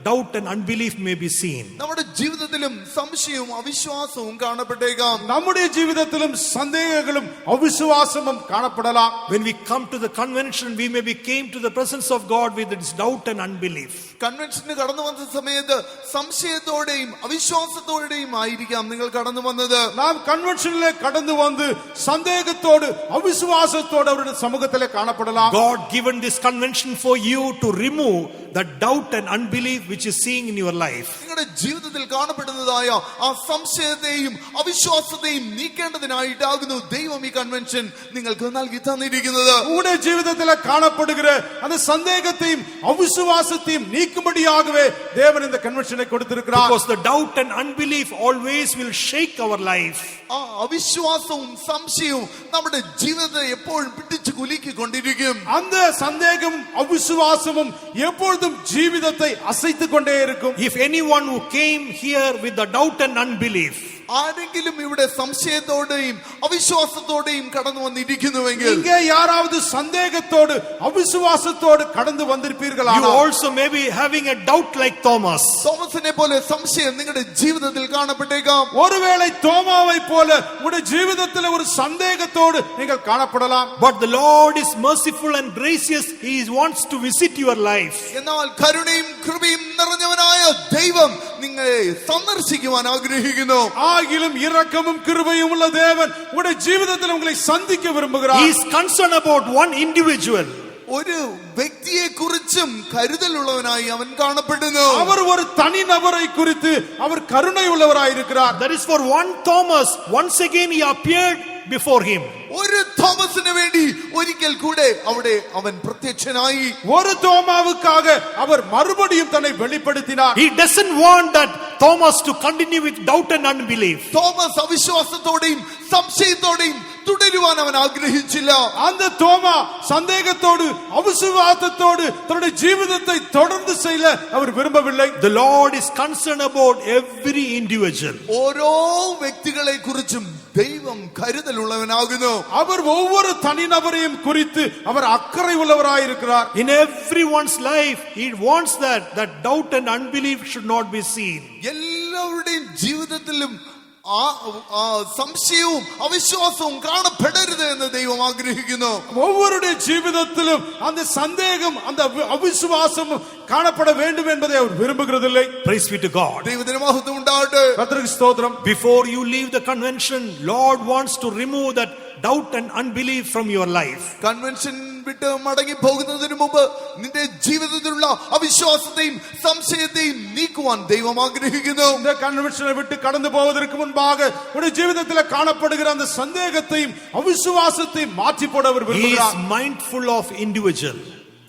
doubt and unbelief may be seen. നമ്മുടെ ജീവിതത്തിലും സംശയവും അവിശ്വാസവും കാണപ്പെട്ടേക്കാം. நம்முடைய ஜீவிதத்திலும் சந்தேகங்களும் அவிசுவாசமும் காணப்படலாம். When we come to the convention, we maybe came to the presence of God with this doubt and unbelief. കൺവെൻഷന് കടന്നു വന്ന സമയത്ത് സംശയത്തോടെയും അവിശ്വാസത്തോടെയും ആയിരിക്കാം നിങ്ങൾ കടന്നു വന്നത്. நாம் கன்வென்ஷனிலே கடந்து வந்து சந்தேகத்தோடு அவிசுவாசத்தோடு அவருடைய சமூகத்திலே காணப்படலாம். God given this convention for you to remove the doubt and unbelief which is seeing in your life. നിങ്ങളുടെ ജീവിതത്തിൽ കാണപ്പെടുന്നതായ ആ സംശയത്തെയും അവിശ്വാസത്തെയും നീക്കേണ്ടതിനായിട്ടാകുന്നു ദൈവം ഈ കൺവെൻഷൻ നിങ്ങൾക്ക് നൽകി തന്നിരിക്കുന്നത്. உங்களுடைய ஜீவிதத்திலே காணப்படுகிற அந்த சந்தேகத்தையும் அவிசுவாசத்தையும் நீக்கும்படியாகவே தேவன் இந்த கன்வென்ஷனை கொடுத்திருக்கிறார். Because the doubt and unbelief always will shake our life. ആ അവിശ്വാസവും സംശയവും നമ്മുടെ ജീവിതത്തെ എപ്പോഴും പിടിച്ചു കുലുക്കിക്കൊണ്ടിരിക്കും. அந்த சந்தேகமும் அவிசுவாசமும் எப்பொழுதும் ஜீவிதத்தை அசைத்துக் கொண்டே இருக்கும். If anyone who came here with the doubt and unbelief, ആരെങ്കിലും ഇവിടെ സംശയത്തോടെയും അവിശ്വാസത്തോടെയും കടന്നു വന്നിരിക്കുന്നുവെങ്കിൽ, இங்கே யாராவது சந்தேகத்தோடு அவிசுவாசத்தோடு கடந்து வந்திருப்பீர்களா? you also may be having a doubt like Thomas. തോമസിനെ പോലെ സംശയം നിങ്ങളുടെ ജീവിതത്തിൽ കാണപ്പെട്ടേക്കാം. ஒருவேளை தோமாவை போல உங்களுடைய ஜீவிதத்தில் ஒரு சந்தேகத்தோடு நீங்கள் காணப்படலாம். But the Lord is merciful and gracious. He wants to visit your life. എന്നാൽ കരുണയും കൃപയും നിറഞ്ഞവനായ ദൈവം നിങ്ങളെ സന്ദർശിക്കുവാൻ ആഗ്രഹിക്കുന്നു. ஆகிலும் இரக்கமும் கிருபையும் உள்ள தேவன் உங்களுடைய ஜீவிதத்தில் உங்களை சந்திக்க விரும்புகிறார். He is concerned about one individual. ഒരു വ്യക്തിയെ കുറിച്ചും കരുതലുള്ളവനായി അവൻ കാണപ്പെടുന്നു. அவர் ஒரு தனி நபரை குறித்து அவர் கருணை உள்ளவராயிருக்கிறார். That is for one Thomas. Once again he appeared before him. ഒരു തോമസിന് വേണ്ടി ഒരിക്കൽ കൂടെ അവിടെ അവൻ പ്രത്യക്ഷനായി. ஒரு தோமாவுக்காக அவர் மறுபடியும் தன்னை வெளிப்படுத்தினார். He doesn't want that Thomas to continue with doubt and unbelief. Thomas അവിശ്വാസത്തോടെയും സംശയത്തോടെയും തുടരുവാൻ അവൻ ആഗ്രഹിച്ചില്ല. அந்த தோமா சந்தேகத்தோடு அவிசுவாசத்தோடு தன்னுடைய ஜீவிதத்தை தொடர்ந்து செய்ய அவர் விரும்பவில்லை. The Lord is concerned about every individual. ഓരോ വ്യക്തികളെ കുറിച്ചും ദൈവം കരുതലുള്ളവനാകുന്നു. அவர் ஒவ்வொரு தனிநபரையும் குறித்து அவர் அக்கறை உள்ளவராயிருக்கிறார். In everyone's life, He wants that doubt and unbelief should not be seen. എല്ലാവരുടെയും ജീവിതത്തിലും സംശയവും അവിശ്വാസവും കാണപ്പെടരുത് എന്ന് ദൈവം ആഗ്രഹിക്കുന്നു. ஒவ்வொருடைய ஜீவிதத்திலும் அந்த சந்தேகம் அந்த அவிசுவாசம் காணப்பட வேண்டும் என்பதை அவர் விரும்புகிறதில்லை. Praise be to God. ദൈവത്തിന് മഹത്വം ഉണ്ടാകട്ടെ. கர்த்தருக்கு ஸ்தோத்திரம். Before you leave the convention, Lord wants to remove that doubt and unbelief from your life. Convention വിട്ട് മടങ്ങി പോകുന്നതിന് മുമ്പ് നിന്റെ ജീവിതത്തിലുള്ള അവിശ്വാസത്തെയും സംശയത്തെയും നീക്കുവാൻ ദൈവം ആഗ്രഹിക്കുന്നു. இந்த கன்வென்ஷனை விட்டு கடந்து போவதற்கு முன்பாக உடைய ஜீவிதத்தில் காணப்படுகிற அந்த சந்தேகத்தையும் அவிசுவாசத்தையும் மாற்றி போட அவர் He is விரும்புகிறார். mindful of individual.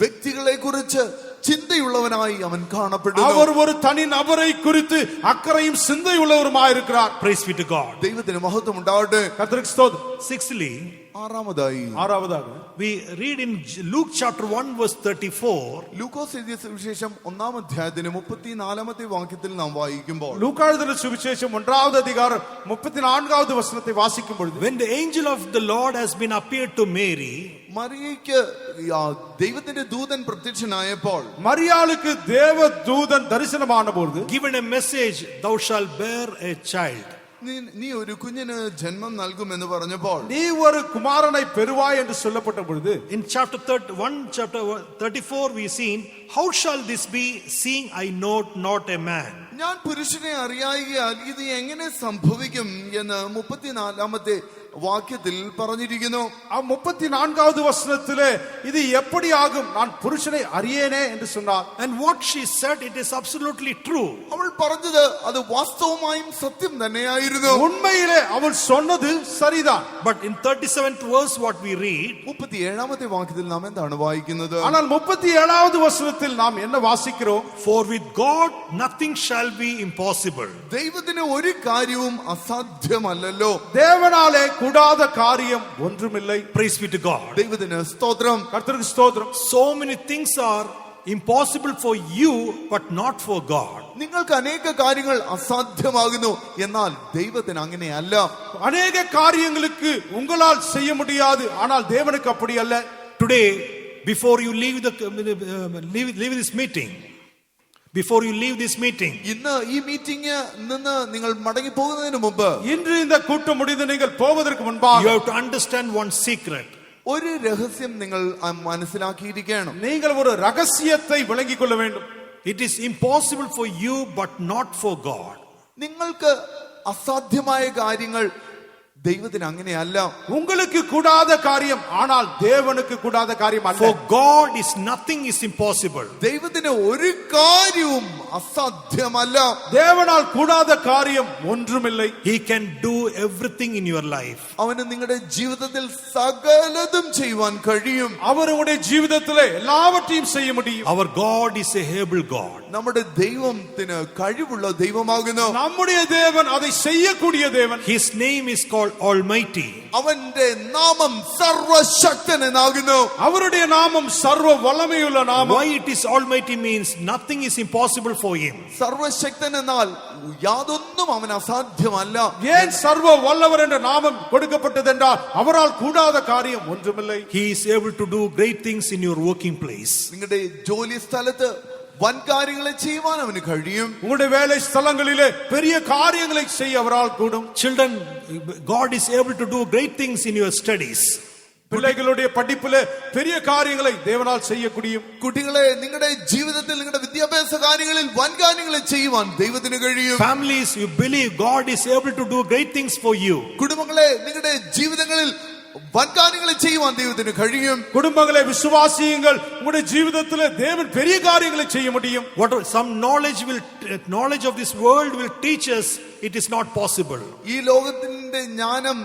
വ്യക്തികളെ കുറിച്ച് ചിന്തയുള്ളവനായി അവൻ കാണപ്പെടുന്നു. அவர் ஒரு தனி நபரை குறித்து அக்கறையும் சிந்தையுள்ளவருமாயிருக்கிறார். Praise be to God. ദൈവത്തിന് മഹത്വം ഉണ്ടാവട്ടെ. கர்த்தருக்கு ஸ்தோத்திரம். Sixthly, ஆறாவதாக we read in Luke chapter 1 verse 34. ലൂക്കോസ് എഴുതിയ സുവിശേഷം 1-ാം അധ്യായത്തിന് 34-ാമത്തെ വാക്യത്തിൽ നാം വായിക്കുമ്പോൾ, லூக்கா எழுதின சுவிசேஷம் 1வது அதிகாரம் 34வது வசனத்தை வாசிக்கும் பொழுது, When the angel of the Lord has been appeared to Mary, മറിയയ്ക്ക് ദൈവത്തിന്റെ ദൂതൻ പ്രത്യക്ഷനായപ്പോൾ, மரியாளுக்கு தேவ தூதன் தரிசனமான பொழுது, given a message, thou shalt bear a child. നീ ഒരു കുഞ്ഞിന് ജന്മം നൽകുമെന്ന് പറഞ്ഞപ്പോൾ, நீ ஒரு குமாரனை பெறுவாய் என்று சொல்லப்பட்ட பொழுது, In chapter 34 we seen, how shall this be, seeing I know not a man? ഞാൻ പുരുഷനെ അറിയായികയാൽ ഇത് എങ്ങനെ സംഭവിക്കും എന്ന് 34-ാമത്തെ വാക്യത്തിൽ പറഞ്ഞിരിക്കുന്നു. ആ 34வது வசனத்திலே இது எப்படி ஆகும், நான் புருஷனை அறியேனே என்று சொன்னார். And what she said, it is absolutely true. അവൾ പറഞ്ഞത് അത് വാസ്തവമായും സത്യം തന്നെയായിരുന്നു. உண்மையிலே அவள் சொன்னது சரிதான். But in 37th verse what we read, 37-ാമത്തെ വാക്യത്തിൽ നാം എന്താണ് വായിക്കുന്നത്? ஆனால் 37வது வசனத்தில் நாம் என்ன வாசிக்கிறோம்? for with God nothing shall be impossible. ദൈവത്തിന് ഒരു കാര്യവും അസാധ്യമല്ലല്ലോ. தேவனாலே கூடாத காரியம் ஒன்றுமில்லை. Praise be to God. ദൈവത്തിന് സ്തോത്രം. கர்த்தருக்கு ஸ்தோத்திரம். So many things are impossible for you but not for God. നിങ്ങൾക്ക് അനേക കാര്യങ്ങൾ അസാധ്യമാകുന്നു, എന്നാൽ ദൈവത്തിന് അങ്ങനെയല്ല. அநேக காரியங்களுக்கு உங்களால் செய்ய முடியாது, ஆனால் தேவனுக்கு அப்படி அல்ல. Today, before you leave this meeting, ഇന്ന് ഈ മീറ്റിംഗ് നിന്ന് നിങ്ങൾ മടങ്ങി പോകുന്നതിന് മുമ്പ്, இன்று இந்த கூட்டம் முடிந்து நீங்கள் போவதற்கு முன்பாக you have to understand one secret. ഒരു രഹസ്യം നിങ്ങൾ മനസ്സിലാക്കിയിരിക്കണം. நீங்கள் ஒரு ரகசியத்தை விளங்கிக் கொள்ள வேண்டும். It is impossible for you but not for God. നിങ്ങൾക്ക് അസാധ്യമായ കാര്യങ്ങൾ ദൈവത്തിന് അങ്ങനെയല്ല. உங்களுக்கு கூடாத காரியம், ஆனால் தேவனுக்கு கூடாத காரியம் அல்ல. For God is nothing is impossible. ദൈവത്തിന് ഒരു കാര്യവും അസാധ്യമല്ല. தேவனால் கூடாத காரியம் ஒன்றுமில்லை. He can do everything in your life. അവന് നിങ്ങളുടെ ജീവിതത്തിൽ സകലതും ചെയ്യുവാൻ കഴിയും. அவர் உங்களுடைய ജീവിതത്തിലെ எல்லாவற்றையும் செய்ய முடியும். Our God is a able God. നമ്മുടെ ദൈവത്തിന് കഴിവുള്ള ദൈവമാകുന്നു. நம்முடைய தேவன் அதை செய்யக்கூடிய தேவன். His name is called Almighty. അവന്റെ നാമം സർവശക്തൻ എന്നാകുന്നു. அவருடைய நாமம் சர்வ வல்லமையுள்ள நாமம். Why it is Almighty means nothing is impossible for him. സർവശക്തൻ എന്നാൽ യാതൊന്നും അവന് അസാധ്യമല്ല. ஏன் சர்வ வல்லவர் என்ற நாமம் கொடுக்கப்பட்டது என்றால் அவரால் கூடாத காரியம் ஒன்றுமில்லை. He is able to do great things in your working place. നിങ്ങളുടെ ജോലി സ്ഥലത്ത് വൻ കാര്യങ്ങളെ ചെയ്യുവാൻ അവന് കഴിയും. உங்களுடைய வேலை ஸ்தலங்களிலே பெரிய காரியங்களை செய்ய அவரால் கூடும். Children, God is able to do great things in your studies. பிள்ளைகளுடைய படிப்பிலே பெரிய காரியங்களை தேவனால் செய்ய முடியும். കുട്ടികളെ, നിങ്ങളുടെ ജീവിതത്തിൽ നിങ്ങളുടെ വിദ്യാഭ്യാസ കാര്യങ്ങളിൽ വൻ കാര്യങ്ങളെ ചെയ്യുവാൻ ദൈവത്തിന് കഴിയും. Families, you believe God is able to do great things for you. കുടുംബങ്ങളെ, നിങ്ങളുടെ ജീവിതങ്ങളിൽ വൻ കാര്യങ്ങളെ ചെയ്യുവാൻ ദൈവത്തിന് കഴിയും. குடும்பங்களை விசுவாசியுங்கள், உங்களுடைய ജീവിതத்திலே தேவன் பெரிய காரியங்களை செய்ய முடியும். Some knowledge of this world will teach us it is not possible. ഈ ലോകത്തിന്റെ ജ്ഞാനം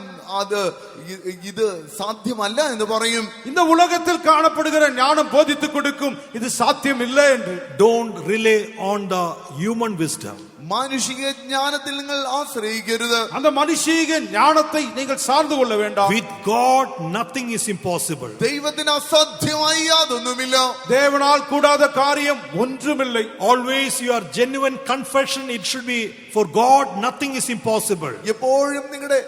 ഇത് സാധ്യമല്ല എന്ന് പറയും. இந்த உலகத்தில் காணப்படுகிற ஞானம் போதித்துக் கொடுக்கும் இது சாத்தியம் இல்லை என்று. Don't rely on the human wisdom. മാനുഷിക ജ്ഞാനത്തിൽ നിങ്ങൾ ആശ്രയിക്കരുത്. அந்த மனுஷீக ஞானத்தை நீங்கள் சார்ந்து கொள்ள வேண்டாம். With God nothing is impossible. ദൈവത്തിന് അസാധ്യമായി യാതൊന്നുമില്ല. தேவனால் கூடாத காரியம் ஒன்றுமில்லை. Always your genuine confession, it should be for God nothing is impossible. എപ്പോഴും നിങ്ങളുടെ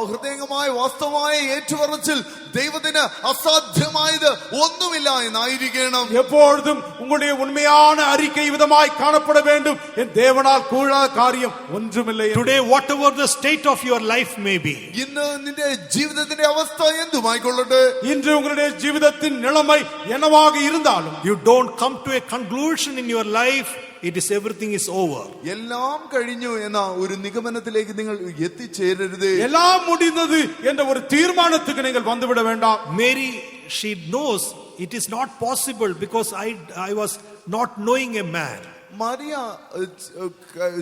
ഹൃദയമായ വാസ്തവമായ ഏറ്റുപറച്ചിൽ ദൈവത്തിന് അസാധ്യമായത് ഒന്നുമില്ല എന്നായിരിക്കണം. எப்பொழுதும் உங்களுடைய உண்மையான அறிக்கை விதமாய் காணப்பட வேண்டும். என் தேவனால் கூடாத காரியம் ஒன்றுமில்லை. Today, whatever the state of your life may be, ഇന്ന് നിന്റെ ജീവിതത്തിന്റെ അവസ്ഥ എന്തുമായിക്കൊള്ളട്ടെ, இன்று உங்களுடைய ஜீவிதத்தின் நிலைமை என்னவாக இருந்தாலும், you don't come to a conclusion in your life, it is everything is over. എല്ലാം കഴിഞ്ഞു എന്ന ഒരു നിഗമനത്തിലേക്ക് നിങ്ങൾ എത്തിച്ചേരരുത്. எல்லாம் முடிந்தது என்ற ஒரு தீர்மானத்துக்கு நீங்கள் வந்துவிட வேண்டாம். Mary, she knows it is not possible because I was not knowing a man. Mariya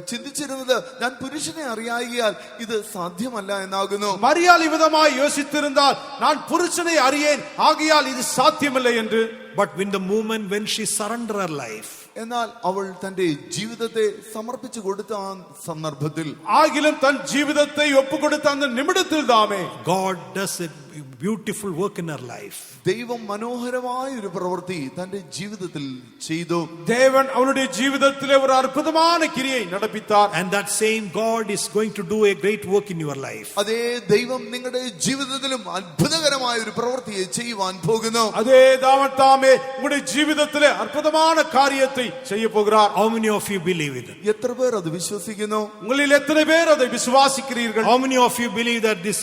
ചിന്തിച്ചിരുന്നത് ഞാൻ പുരുഷനെ അറിയായികയാൽ ഇത് സാധ്യമല്ല എന്നാകുന്നു. மரியாள் விதமாய் யோசித்திருந்தால் நான் புருஷனை அறியேன், ஆகையால் இது சாத்தியமில்லை என்று. But in the moment when she surrendered her life, എന്നാൽ അവൾ തന്റെ ജീവിതത്തെ സമർപ്പിച്ചു കൊടുത്ത ആ സന്ദർഭത്തിൽ ആകിലും തൻ ജീവിതത്തെ ഒപ്പുകൊടുത്ത അന്ന് നിമിടത്തിൽ താമേ God does a beautiful work in her life. ദൈവം മനോഹരമായ ഒരു പ്രവൃത്തി തന്റെ ജീവിതത്തിൽ ചെയ്തു. ദേവൻ അവളുടെ ജീവിതത്തിലെ ഒരു അത്ഭുതமான ക്രിയയെ നടപ്പിത്താർ. And that same God is going to do a great work in your life. അതേ ദൈവം നിങ്ങളുടെ ജീവിതത്തിലും അത്ഭുതകരമായ ഒരു പ്രവൃത്തിയെ ചെയ്യുവാൻ പോകുന്നു. അതേ താമേ നിങ്ങളുടെ ജീവിതത്തിലെ അത്ഭുതமான കാര്യത്തെ செய்ய போகிறார். How many of you believe it? എത്ര പേർ അത് വിശ്വസിക്കുന്നു? உங்களில் எத்தனை பேர் அதை விசுவாசிக்கிறீர்கள்? How many of you believe that this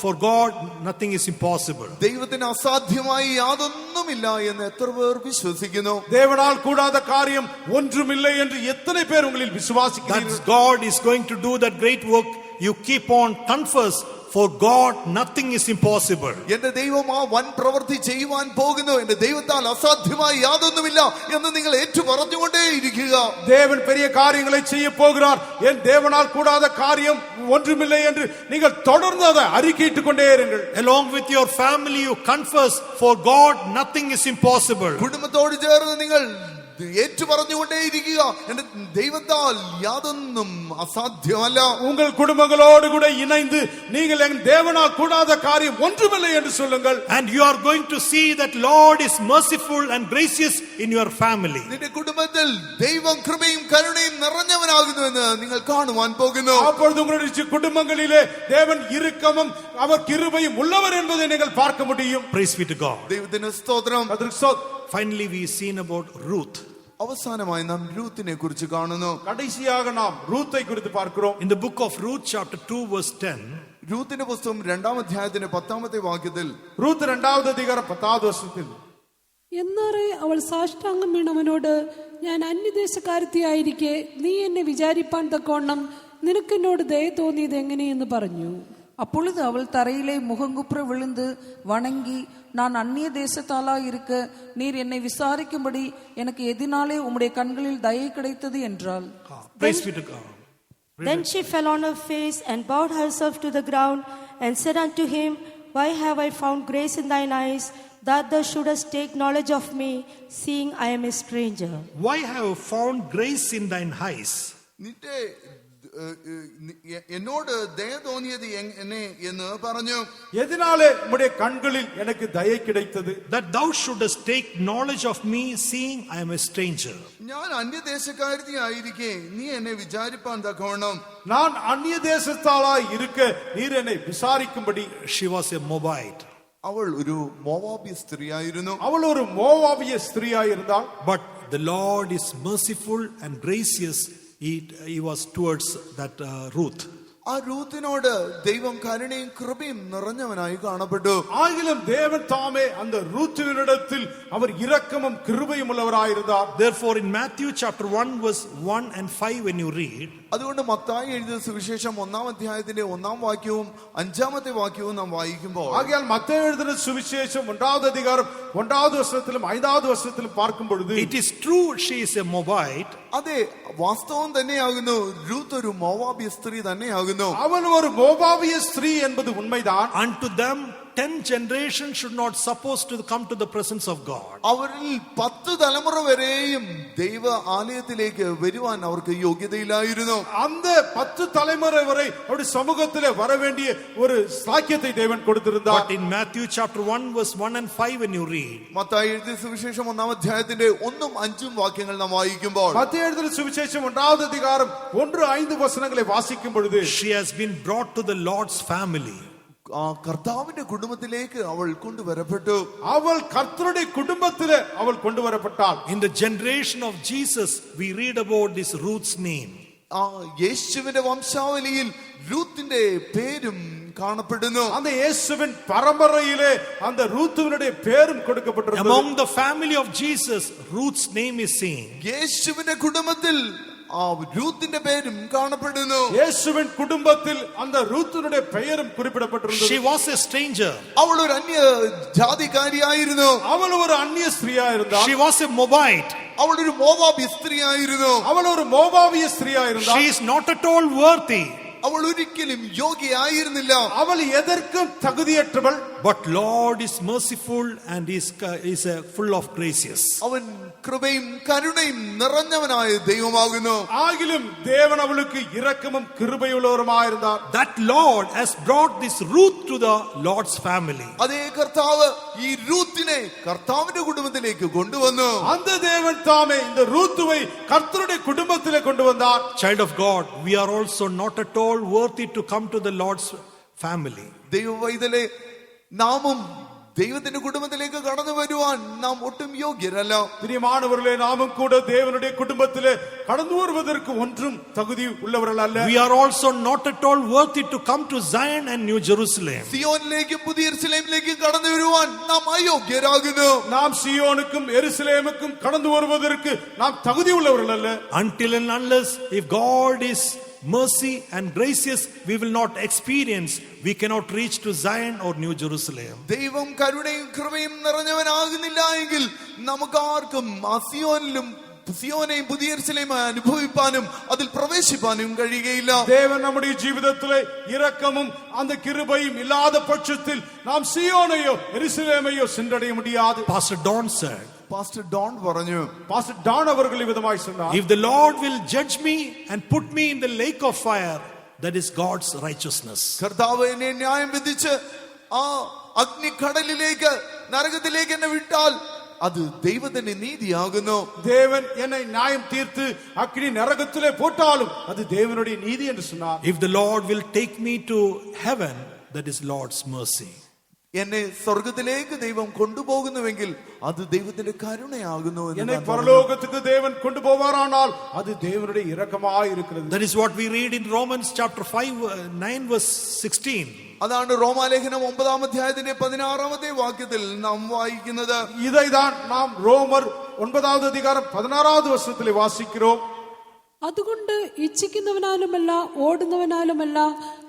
for God nothing is impossible? ദൈവത്തിന് അസാധ്യമായി യാതൊന്നുമില്ല എന്ന് എത്ര പേർ വിശ്വസിക്കുന്നു? தேவனால் கூடாத காரியம் ஒன்றுமில்லை என்று எத்தனை பேர் உங்களில் விசுவாசிக்கிறீர்கள்? That God is going to do that great work. You keep on confess. For God nothing is impossible. എന്റെ ദൈവം ആ വൻ പ്രവൃത്തി ചെയ്യുവാൻ പോകുന്നു, എന്റെ ദൈവത്താൽ അസാധ്യമായി യാതൊന്നുമില്ല എന്ന് നിങ്ങൾ ഏറ്റു പറഞ്ഞുകൊണ്ടേ ഇരിക്കുക. தேவன் பெரிய காரியங்களை செய்ய போகிறார், என் தேவனால் கூடாத காரியம் ஒன்றுமில்லை என்று நீங்கள் தொடர்ந்து அதை அறிக்கையிட்டுக் கொண்டே இருங்கள். Along with your family you confess, for God nothing is impossible. കുടുംബത്തോട് ചേർന്ന് നിങ്ങൾ ഏറ്റു പറഞ്ഞുകൊണ്ടേ ഇരിക്കുക, എന്റെ ദൈവത്താൽ യാതൊന്നും അസാധ്യമല്ല. உங்கள் குடும்பங்களோடு கூட இணைந்து நீங்கள் என் தேவனால் கூடாத காரியம் ஒன்றுமில்லை என்று சொல்லுங்கள். And you are going to see that Lord is merciful and gracious in your family. നിന്റെ കുടുംബത്തിൽ ദൈവം കൃപയും കരുണയും നിറഞ്ഞവനാകുന്നുവെന്ന് നിങ്ങൾ കാണുവാൻ പോകുന്നു. அப்பொழுது உங்களுடைய குடும்பங்களிலே தேவன் இரக்கமும் அவர் கிருபையும் உள்ளவர் என்பதை நீங்கள் பார்க்க முடியும். Praise be to God. ദൈവത്തിന് സ്തോത്രം. Finally we seen about Ruth. അവസാനമായി നാം രൂത്തിനെ കുറിച്ച് കാണുന്നു. கடைசியாக நாம் ரூத்தை குறித்து பார்க்கிறோம். In the book of Ruth chapter 2 verse 10, രൂത്തിന്റെ പുസ്തകം 2-ാം അധ്യായത്തിന്റെ 10-ാമത്തെ വാക്യത്തിൽ ரூத் 2வது அதிகாரம் 10வது വചനത്തിൽ എന്നേറെ അവൾ സാഷ്ടാംഗം വീണവനോട്, ഞാൻ അന്യദേശക്കാരത്തിയായിരിക്കെ നീ എന്നെ വിചാരിപ്പാൻ തക്കവണ്ണം നിനക്കെന്നോട് ദയ തോന്നിയത് എങ്ങനെയെന്ന് പറഞ്ഞു. அப்பொழுது அவள் தரையிலே முகங்குப்புற விழுந்து வணங்கி, நான் அந்நிய தேசத்தாலா இருக்க நீர் என்னை விசாரிக்கும்படி எனக்கு எதினாலே உம்முடைய கண்களில் தயை கிடைத்தது என்றாள். praise be to God. Then she fell on her face and bowed herself to the ground and said unto him, Why have I found grace in thine eyes, that thou shouldest take knowledge of me, seeing I am a stranger? Why have you found grace in thine eyes? നിന്റെ എന്നോട് ദയ തോന്നിയത് എന്നെ എന്ന് പറഞ്ഞു. எதனாலே உம்முடைய கண்களில் எனக்கு தயை கிடைத்தது? That thou shouldest take knowledge of me, seeing I am a stranger. ഞാൻ അന്യദേശക്കാരത്തി ആയിരിക്കെ നീ എന്നെ വിചാരിപ്പാൻ തക്കവണ്ണം. நான் அந்நிய தேசத்தாளாய் இருக்க நீர் என்னை விசாரிக்கும்படி. She was a Moabite. അവൾ ഒരു മോവാബിയ സ്ത്രീയായിരുന്നു. அவள் ஒரு மோவாபிய ஸ்திரீயாய் இருந்தாள். But the Lord is merciful and gracious. He was towards that Ruth. ആ രൂത്തിനോട് ദൈവം കരുണയും കൃപയും നിറഞ്ഞവനായി കാണപ്പെട്ടു. ஆகிலும் தேவன் தாமே அந்த ரூத்துவினிடத்தில் அவர் இரக்கமும் கிருபையும் உள்ளவராயிருந்தார். Therefore in Matthew chapter 1 verse 1 and 5 when you read, അതുകൊണ്ട് മത്തായി എഴുതിയ സുവിശേഷം 1-ാം അധ്യായത്തിന്റെ 1-ാം വാക്യവും 5-ാമത്തെ വാക്യവും നാം വായിക്കുമ്പോൾ, ஆகையால் மத்தேயு எழுதின சுவிசேஷம் 1வது அதிகாரம் 1வது வசனத்திலும் 5வது வசனத்திலும் பார்க்கும் பொழுது, it is true she is a Moabite. അതെ, വാസ്തവം തന്നെയാകുന്നു, രൂത്ത് ഒരു മോവാബിയ സ്ത്രീ തന്നെയാകുന്നു. அவள் ஒரு மோவாபிய ஸ்திரீ என்பது உண்மைதான். Unto them 10 generations should not supposed to come to the presence of God. അവരിൽ 10 തലമുറ വരെയും ദൈവ ആലയത്തിലേക്ക് വരുവാൻ അവർക്ക് യോഗ്യതയില്ലായിരുന്നു. அந்த 10 தலைமுறை வரை அவருடைய சமூகத்திலே வர வேண்டிய ஒரு சாக்கியத்தை தேவன் கொடுத்திருந்தார். But in Matthew chapter 1 verse 1 and 5 when you read, Mathai എഴുതിയ സുവിശേഷം 1-ാം അധ്യായത്തിന്റെ 1-ഉം 5-ഉം വാക്യങ്ങൾ നാം വായിക്കുമ്പോൾ, மத்தேயு எழுதின சுவிசேஷம் 1வது அதிகாரம் 1-5 வசனங்களை வாசிக்கும் பொழுது, she has been brought to the Lord's family. ആ കർത്താവിന്റെ കുടുംബത്തിലേക്ക് അവൾ കൊണ്ടുവരപ്പെട്ടു. அவள் கர்த்தருடைய குடும்பத்திலே அவள் கொண்டு வரப்பட்டாள். In the generation of Jesus we read about this Ruth's name. ആ യേശുവിന്റെ വംശാവലിയിൽ രൂത്തിന്റെ പേരും കാണപ്പെടുന്നു. அந்த இயேசுவின் பரம்பரையிலே அந்த ரூத்துவினுடைய பேரும் கொடுக்கப்பட்டிருந்தது. Among the family of Jesus, Ruth's name is seen. യേശുവിന്റെ കുടുംബത്തിൽ ആ രൂത്തിന്റെ പേരും കാണപ്പെടുന്നു. இயேசுவின் குடும்பத்தில் அந்த ரூத்துனுடைய பெயரும் குறிப்பிடப்பட்டிருந்தது. She was a stranger. അവൾ ഒരു അന്യ ജാതിക്കാരിയായിരുന്നു. அவள் ஒரு அந்நிய ஸ்திரீயா இருந்தாள். She was a Moabite. അവൾ ഒരു മോവാബി സ്ത്രീയായിരുന്നു. அவள் ஒரு மோவாபிய ஸ்திரீயா இருந்தாள். She is not at all worthy. അവൾ ഒരിക്കലും യോഗ്യയായിരുന്നില്ല. அவள் எதற்கும் தகுதியற்றவள். But Lord is merciful and is full of gracious. അവൻ കൃപയും കരുണയും നിറഞ്ഞവനായ ദൈവമാകുന്നു. ஆகிலும் தேவன் அவளுக்கு இரக்கமும் கிருபையுள்ளவருமாயிருந்தார். That Lord has brought this Ruth to the Lord's family. അതേ കർത്താവ് ഈ റൂത്തിനെ കർത്താവിന്റെ കുടുംബത്തിലേക്ക് കൊണ്ടുവന്നു. அந்த தேவன் தாமே இந்த ரூத்துவை கர்த்தருடைய குடும்பத்திலே கொண்டு வந்தார். Child of God, we are also not at all worthy to come to the Lord's family. ദൈവവൈതലെ നാമും ദൈവത്തിന്റെ കുടുംബത്തിലേക്ക് കടന്നു വരുവാൻ നാം ഒട്ടും യോഗ്യരല്ല. பிரியமானவர்களே, நாமும் கூட தேவனுடைய குடும்பத்திலே கடந்து வருவதற்கு ஒன்றும் தகுதி உள்ளவர்கள் அல்ல. We are also not at all worthy to come to Zion and New Jerusalem. സിയോനിലേക്കും പുതിയ യെരൂശലേമിലേക്കും കടന്നു വരുവാൻ നാം അയോഗ്യരാകുന്നു. நாம் சியோனுக்கும் எருசலேமுக்கும் கடந்து வருவதற்கு நாம் தகுதி உள்ளவர்கள் அல்ல. Until and unless if God is mercy and gracious, we will not experience, we cannot reach to Zion or New Jerusalem. ദൈവം കരുണയും കൃപയും നിറഞ്ഞവനാകുന്നില്ല എങ്കിൽ നമുക്ക് ആർക്കും ആ സിയോനെയും പുതിയ യെരൂശലേമും അനുഭവിപ്പാനും അതിൽ പ്രവേശിപ്പാനും കഴിയുകയില്ല. தேவன் நம்முடைய ஜீவிதத்திலே இரக்கமும் அந்த கிருபையும் இல்லாத பட்சத்தில் நாம் சியோனையோ எருசலேமையோ சென்றடைய முடியாது. Pastor Don said, pastor Don പറഞ്ഞു, பாஸ்டர் டான் அவர்கள் விதமாய் சொன்னார், if the Lord will judge me and put me in the lake of fire, that is God's righteousness. കർത്താവ് എന്നെ ന്യായം വിധിച്ച് ആ അഗ്നിക്കടലിലേക്ക് നരകത്തിലേക്ക് എന്നെ വിട്ടാൽ അത് ദൈവത്തിന്റെ നീതിയാകുന്നു. தேவன் என்னை நியாயம் தீர்த்து அக்கினி நரகத்திலே போட்டாலும் அது தேவனுடைய நீதி என்று சொன்னார். If the Lord will take me to heaven, that is Lord's mercy. എന്നെ സ്വർഗത്തിലേക്ക് ദൈവം കൊണ്ടുപോകുന്നുവെങ്കിൽ അത് ദൈവത്തിന്റെ കരുണയാകുന്നു. என்னை பரலோகத்துக்கு தேவன் கொண்டு போவாரானால் அது தேவனுடைய இரக்கமாய் இருக்கிறது. That is what we read in Romans chapter 9 verse 16. അതാണ് റോമാലേഖനം 9-ാം അധ്യായത്തിന്റെ 16-ാമത്തെ വാക്യത്തിൽ നാം വായിക്കുന്നത്. இதைதான் நாம் ரோமர் 9-வது அதிகாரம் 16வது வசனத்திலே வாசிக்கிறோம். അതുകൊണ്ട് ഇച്ഛിക്കുന്നവനാലുമല്ല ഓടുന്നവനാലുമല്ല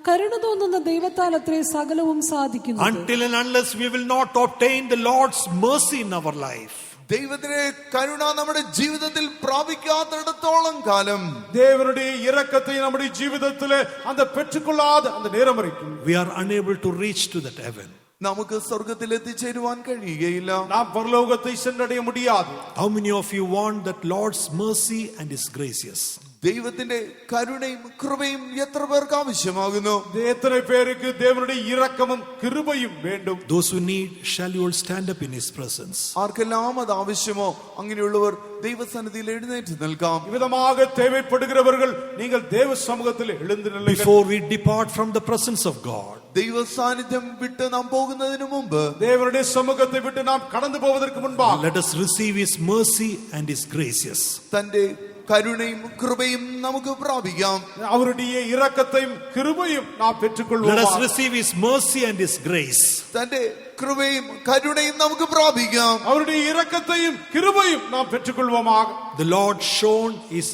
കരുണ തോന്നുന്ന ദൈവത്താൽ അത്രേ സകലവും സാധിക്കുന്നു. Until and unless we will not obtain the Lord's mercy in our life, ദൈവത്തിന്റെ കരുണ നമ്മുടെ ജീവിതത്തിൽ പ്രാപിക്കാത്തിടത്തോളം കാലം, தேவனுடைய இரக்கத்தை நம்முடைய ஜீவிதத்திலே அந்த பெற்றுக்கொள்ளாத அந்த நேரம் வரைக்கும் we are unable to reach to that heaven. നമുക്ക് സ്വർഗത്തിൽ എത്തിച്ചേരുവാൻ കഴിയുകയില്ല. நாம் பரலோகத்தை சென்றடைய முடியாது. How many of you want that Lord's mercy and His gracious? ദൈവത്തിന്റെ കരുണയും കൃപയും എത്ര പേർക്ക് ആവശ്യമാകുന്നു? எத்தனை பேருக்கு தேவனுடைய இரக்கமும் கிருபையும் வேண்டும்? Those who need, shall you all stand up in His presence? ആർക്കെല്ലാം അത് ആവശ്യമോ അങ്ങനെയുള്ളവർ ദൈവസന്നിധിയിൽ എഴുന്നേറ്റ് നിൽക്കാം. விதமாக தேவைப்படுகிறவர்கள் நீங்கள் தேவ சமூகத்தில் எழுந்து நில்லுங்கள். Before we depart from the presence of God, ദൈവ സാന്നിധ്യം വിട്ട് നാം പോകുന്നതിന് മുമ്പ്, தேவனுடைய சமூகத்தை விட்டு நாம் கடந்து போவதற்கு முன்பாக let us receive His mercy and His gracious. തന്റെ കരുണയും കൃപയും നമുക്ക് പ്രാപിക്കാം. அவருடைய இரக்கத்தையும் கிருபையும் நாம் பெற்றுக்கொள்வோம். Let us receive His mercy and His grace. തന്റെ കൃപയും കരുണയും നമുക്ക് പ്രാപിക്കാം. அவருடைய இரக்கத்தையும் கிருபையும் நாம் பெற்றுக்கொள்வோமாக. The Lord shown His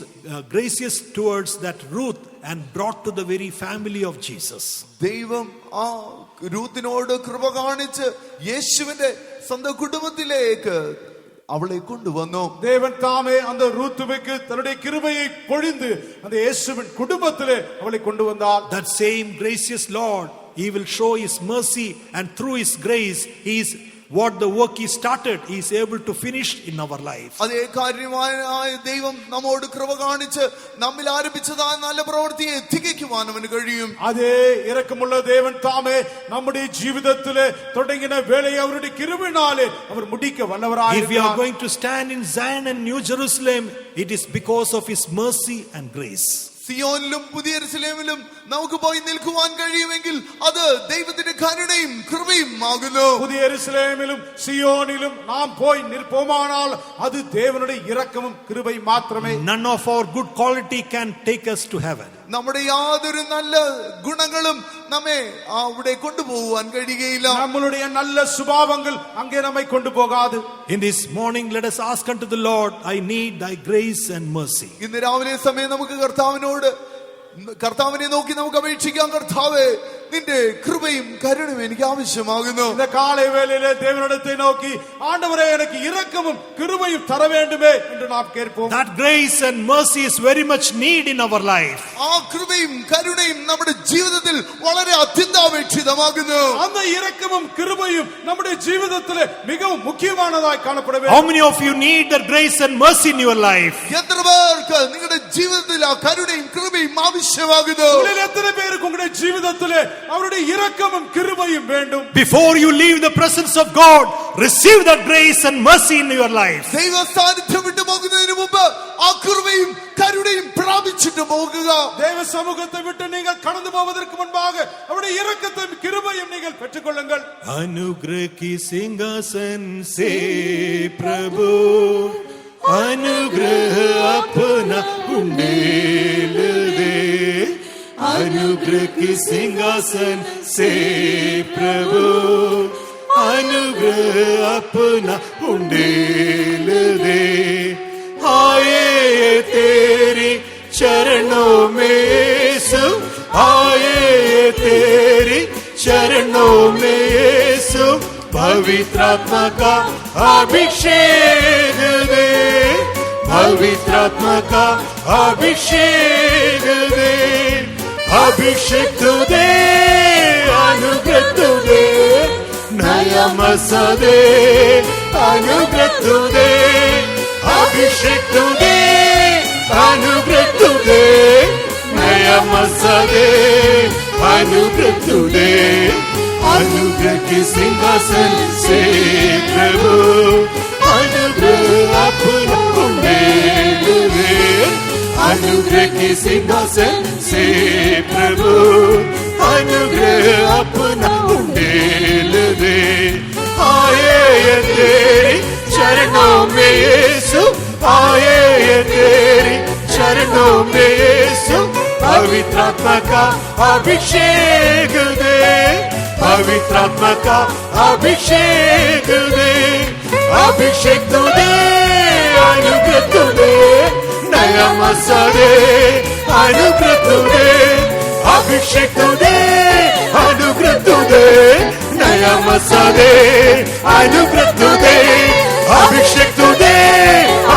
gracious towards that Ruth and brought to the very family of Jesus. ദൈവം ആ രൂത്തിനോട് കൃപ കാണിച്ച് യേശുവിന്റെ സ്വന്തം കുടുംബത്തിലേക്ക് അവളെ കൊണ്ടുവന്നു. தேவன் தாமே அந்த ரூத்துவுக்கு தன்னுடைய கிருபையை பொழிந்து அந்த இயேசுவின் குடும்பத்திலே அவளை கொண்டு வந்தார். That same gracious Lord, He will show His mercy, and through His grace, He is what the work He started, He is able to finish in our life. അതേ കാര്യമായ ദൈവം നമ്മോട് കൃപ കാണിച്ച് നമ്മിൽ ആരംഭിച്ചതായ നല്ല പ്രവൃത്തിയെ തികയ്ക്കുവാൻ അവന് കഴിയും. அதே இரக்கமுள்ள தேவன் தாமே நம்முடைய ஜீவிதத்திலே தொடங்கின வேலையை அவருடைய கிருபையினாலே அவர் முடிக்க வல்லவராய் If we are இருக்கிறார். going to stand in Zion and New Jerusalem, it is because of His mercy and grace. സിയോനിലും പുതിയ യെരൂശലേമിലും നമുക്ക് പോയി നിൽക്കുവാൻ കഴിയുമെങ്കിൽ അത് ദൈവത്തിന്റെ കരുണയും കൃപയും ആകുന്നു. புதிய எருசலேமிலும் சியோனிலும் நாம் போய் நிற்போமானால் அது தேவனுடைய இரக்கமும் கிருபை மாத்திரமே. None of our good quality can take us to heaven. നമ്മുടെ യാതൊരു നല്ല ഗുണങ്ങളും നമ്മെ അവിടെ കൊണ്ടുപോകുവാൻ കഴിയുകയില്ല. நம்மளுடைய நல்ல சுபாவங்கள் அங்கே நம்மை கொண்டு போகாது. In this morning, let us ask unto the Lord, I need Thy grace and mercy. ഇന്ന് രാവിലെ സമയം നമുക്ക് കർത്താവിനോട് കർത്താവിനെ നോക്കി നമുക്ക് അപേക്ഷിക്കാം, കർത്താവേ നിന്റെ കൃപയും കരുണയും എനിക്ക് ആവശ്യമാകുന്നു. இந்த காலை வேளையிலே தேவனிடத்தை நோக்கி ஆண்டவரே எனக்கு இரக்கமும் கிருபையும் தர வேண்டுமே என்று நாம் கேட்போம். That grace and mercy is very much need in our life. ആ കൃപയും കരുണയും നമ്മുടെ ജീവിതത്തിൽ വളരെ അത്യന്താപേക്ഷിതമാകുന്നു. அந்த இரக்கமும் கிருபையும் நம்முடைய ജീവിതത്തിലെ மிகவும் முக்கியமானதாய் காணப்பட வேண்டும். How many of you need that grace and mercy in your life? എത്ര പേർക്ക് നിങ്ങളുടെ ജീവിതത്തിൽ ആ കരുണയും കൃപയും ആവശ്യമാകുന്നു? உங்களில் எத்தனை பேருக்கு உங்களுடைய ജീവിതத்திலே அவருடைய இரக்கமும் கிருபையும் வேண்டும்? Before you leave the presence of God, receive that grace and mercy in your life. ദൈവ സാന്നിധ്യം വിട്ടു പോകുന്നതിന് മുമ്പ് ആ കൃപയും കരുണയും പ്രാപിച്ചിട്ട് പോകുക. தேவ சமூகத்தை விட்டு நீங்கள் கடந்து போவதற்கு முன்பாக அவருடைய இரக்கத்தையும் கிருபையும் நீங்கள் பெற்றுக்கொள்ளுங்கள். अनुग्रह की सिंहासन से प्रभु अनुग्रह अपना उंडेल दे. अनुग्रह की सिंहासन से प्रभु अनुग्रह अपना उंडेल दे. आए तेरी चरणों में यीशु, आए तेरी चरणों में यीशु, पवित्र आत्मा का अभिषेक दे, पवित्र आत्मा का अभिषेक दे. अभिषेक तू दे, अनुग्रह तू दे, नया मसा दे, अनुग्रह तू दे. अभिषेक तू दे, अनुग्रह तू दे, नया मसा दे, अनुग्रह तू दे. अनुग्रह की सिंहासन से प्रभु अनुग्रह अपना उंडेल दे. अनुग्रह की सिंहासन से प्रभु अनुग्रह अपना उंडेल दे. आए तेरी चरणों में यीशु, आए तेरी चरणों में यीशु, पवित्र आत्मा का अभिषेक दे, पवित्र आत्मा का अभिषेक दे. अभिषेक तू दे, अनुग्रह तू दे, नया मसा दे, अनुग्रह तू दे. अभिषेक तू दे, अनुग्रह तू दे, नया मसा दे, अनुग्रह तू दे. अभिषेक तू दे,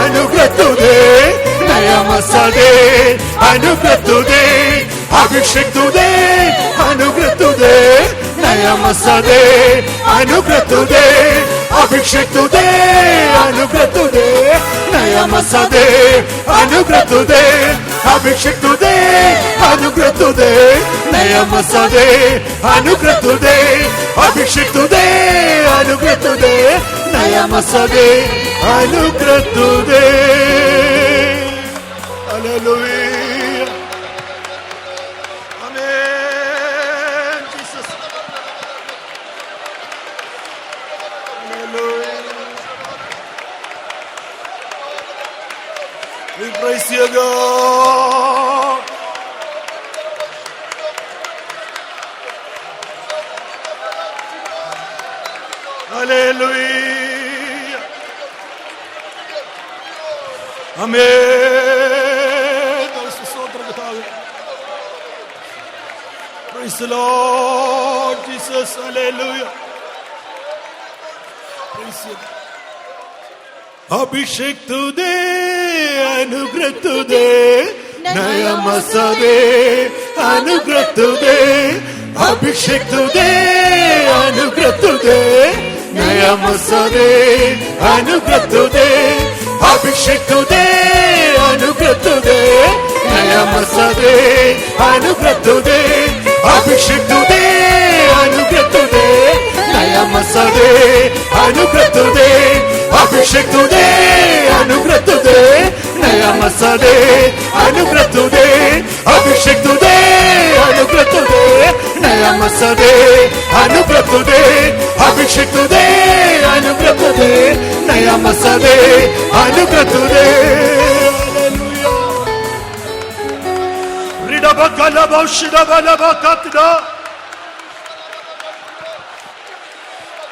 अनुग्रह तू दे, नया मसा दे, अनुग्रह तू दे. अभिषेक तू दे, अनुग्रह तू दे, नया मसा दे, अनुग्रह तू दे. अभिषेक तू दे, अनुग्रह तू दे, नया मसा दे, अनुग्रह तू दे. अभिषेक तू दे, अनुग्रह तू दे, नया मसा दे, अनुग्रह तू दे. अभिषेक तू दे, अनुग्रह तू दे, नया मसा दे, अनुग्रह तू दे. Hallelujah, amen. Jesus, hallelujah. We praise you, God. Hallelujah. Amen. Praise the Lord Jesus. Hallelujah. Praise you. अभिषेक तू दे, अनुग्रह तू दे, नया मसा दे, अनुग्रह तू दे. अभिषेक तू दे, अनुग्रह तू दे, नया मसा दे, अनुग्रह तू दे. अभिषेक तू दे, अनुग्रह तू दे, नया मसा दे, अनुग्रह तू दे. अभिषेक तू दे, अनुग्रह तू दे, नया मसा दे, अनुग्रह तू दे. अभिषेक तू दे, अनुग्रह तू दे, नया मसा दे, अनुग्रह तू दे. अभिषेक तू दे, अनुग्रह तू दे, नया मसा दे, अनुग्रह तू दे. अभिषेक तू दे, अनुग्रह तू दे, नया मसा दे, अनुग्रह तू दे.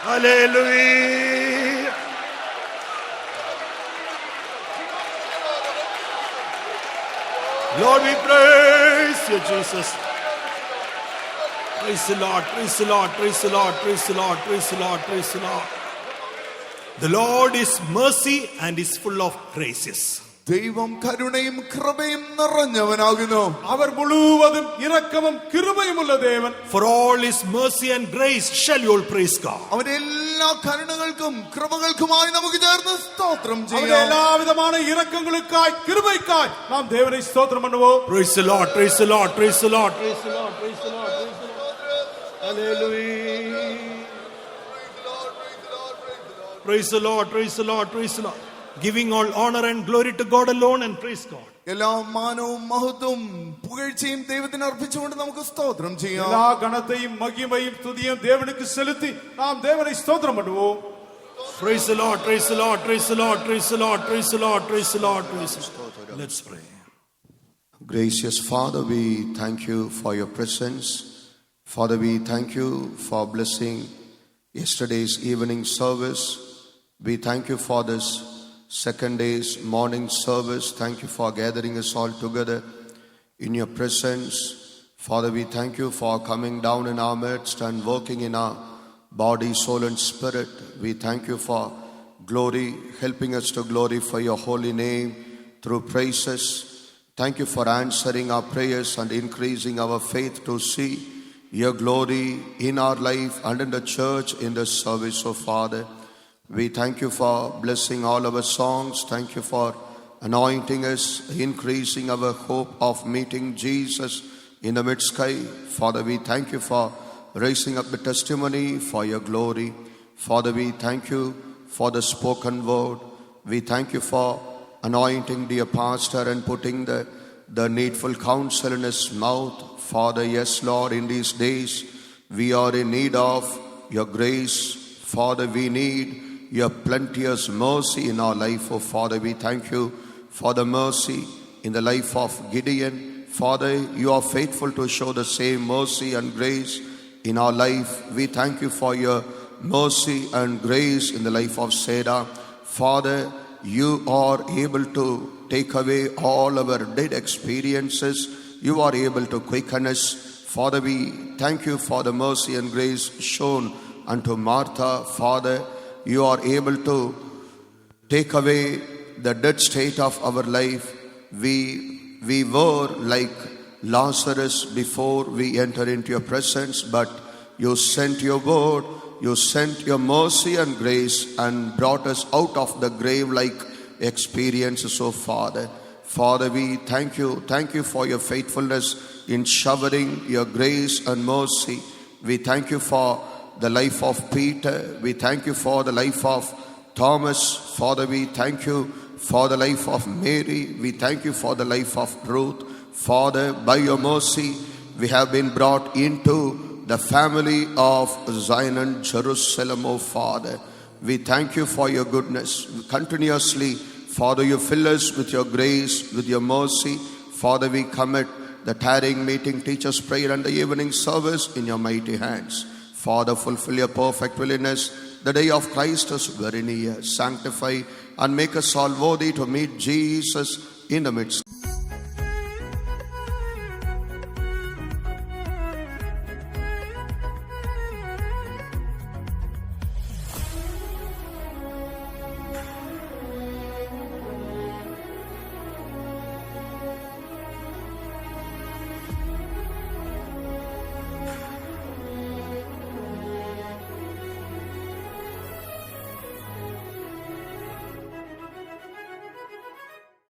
Hallelujah. Lord, we praise you, Jesus. Praise the Lord, praise the Lord, praise the Lord, praise the Lord, praise the Lord, praise the Lord. The Lord is mercy and is full of graces. ദൈവം കരുണയും കൃപയും നിറഞ്ഞവനാകുന്നു. അവർ മുഴുവതും ഇറക്കവും കൃപയുമുള്ള ദേവൻ. For all his mercy and grace shall you all praise God. അവന്റെ എല്ലാ കരുണകൾക്കും കൃപകൾക്കുമായി നമുക്ക് ചേർന്ന് സ്തോത്രം അവരുടെ ചെയ്യാം. എല്ലാവിധமான ഇറക്കங்களுக்காய் கிருபைக்காய் நாம் தேவனை ஸ்தோத்திரம் பண்ணுவோம். Praise the Lord, praise the Lord, praise the Lord, praise the Lord, praise the Lord, praise the Lord. Hallelujah. Praise the Lord, praise the Lord, praise the Lord. Giving all honor and glory to God alone and praise God. എല്ലാ മാനവും മഹത്വവും പുകഴ്ചയും ദൈവത്തിന് അർപ്പിച്ചുകൊണ്ട് നമുക്ക് സ്തോത്രം ചെയ്യാം. എല്ലാ ഗണത്തെയും മഹിമയും സ്തുതിയും ദേവനുக்கு செலுத்தி நாம் தேவனை ஸ்தோத்திரம் பண்ணுவோம். Praise the Lord, praise the Lord, praise the Lord, praise the Lord, praise the Lord, praise the Lord, praise the Lord. Let's pray. Gracious Father, we thank you for your presence. Father, we thank you for blessing yesterday's evening service. We thank you for this second day's morning service. Thank you for gathering us all together in your presence. Father, we thank you for coming down in our midst and working in our body, soul and spirit. We thank you for glory, helping us to glorify your holy name through praises. Thank you for answering our prayers and increasing our faith to see your glory in our life and in the church in the service of Father. We thank you for blessing all our songs. Thank you for anointing us, increasing our hope of meeting Jesus in the mid-sky. Father, we thank you for raising up the testimony for your glory. Father, we thank you for the spoken word. We thank you for anointing dear pastor and putting the needful counsel in his mouth. Father, yes, Lord, in these days we are in need of your grace. Father, we need your plenteous mercy in our life. Oh Father, we thank you for the mercy in the life of Gideon. Father, you are faithful to show the same mercy and grace in our life. We thank you for your mercy and grace in the life of Sarah. Father, you are able to take away all our dead experiences. You are able to quicken us. Father, we thank you for the mercy and grace shown unto Martha. Father, you are able to take away the dead state of our life. We were like Lazarus before we enter into your presence, but you sent your word, you sent your mercy and grace and brought us out of the grave like experiences. So Father, we thank you. Thank you for your faithfulness in showering your grace and mercy. We thank you for the life of Peter. We thank you for the life of Thomas. Father, we thank you for the life of Mary. We thank you for the life of Ruth. Father, by your mercy, we have been brought into the family of Zion and Jerusalem, oh Father. We thank you for your goodness. Continuously, Father, you fill us with your grace, with your mercy. Father, we commit the tarrying meeting, teachers' prayer and the evening service in your mighty hands. Father, fulfill your perfect willingness. The day of Christ is very near. Sanctify and make us all worthy to meet Jesus in the midst.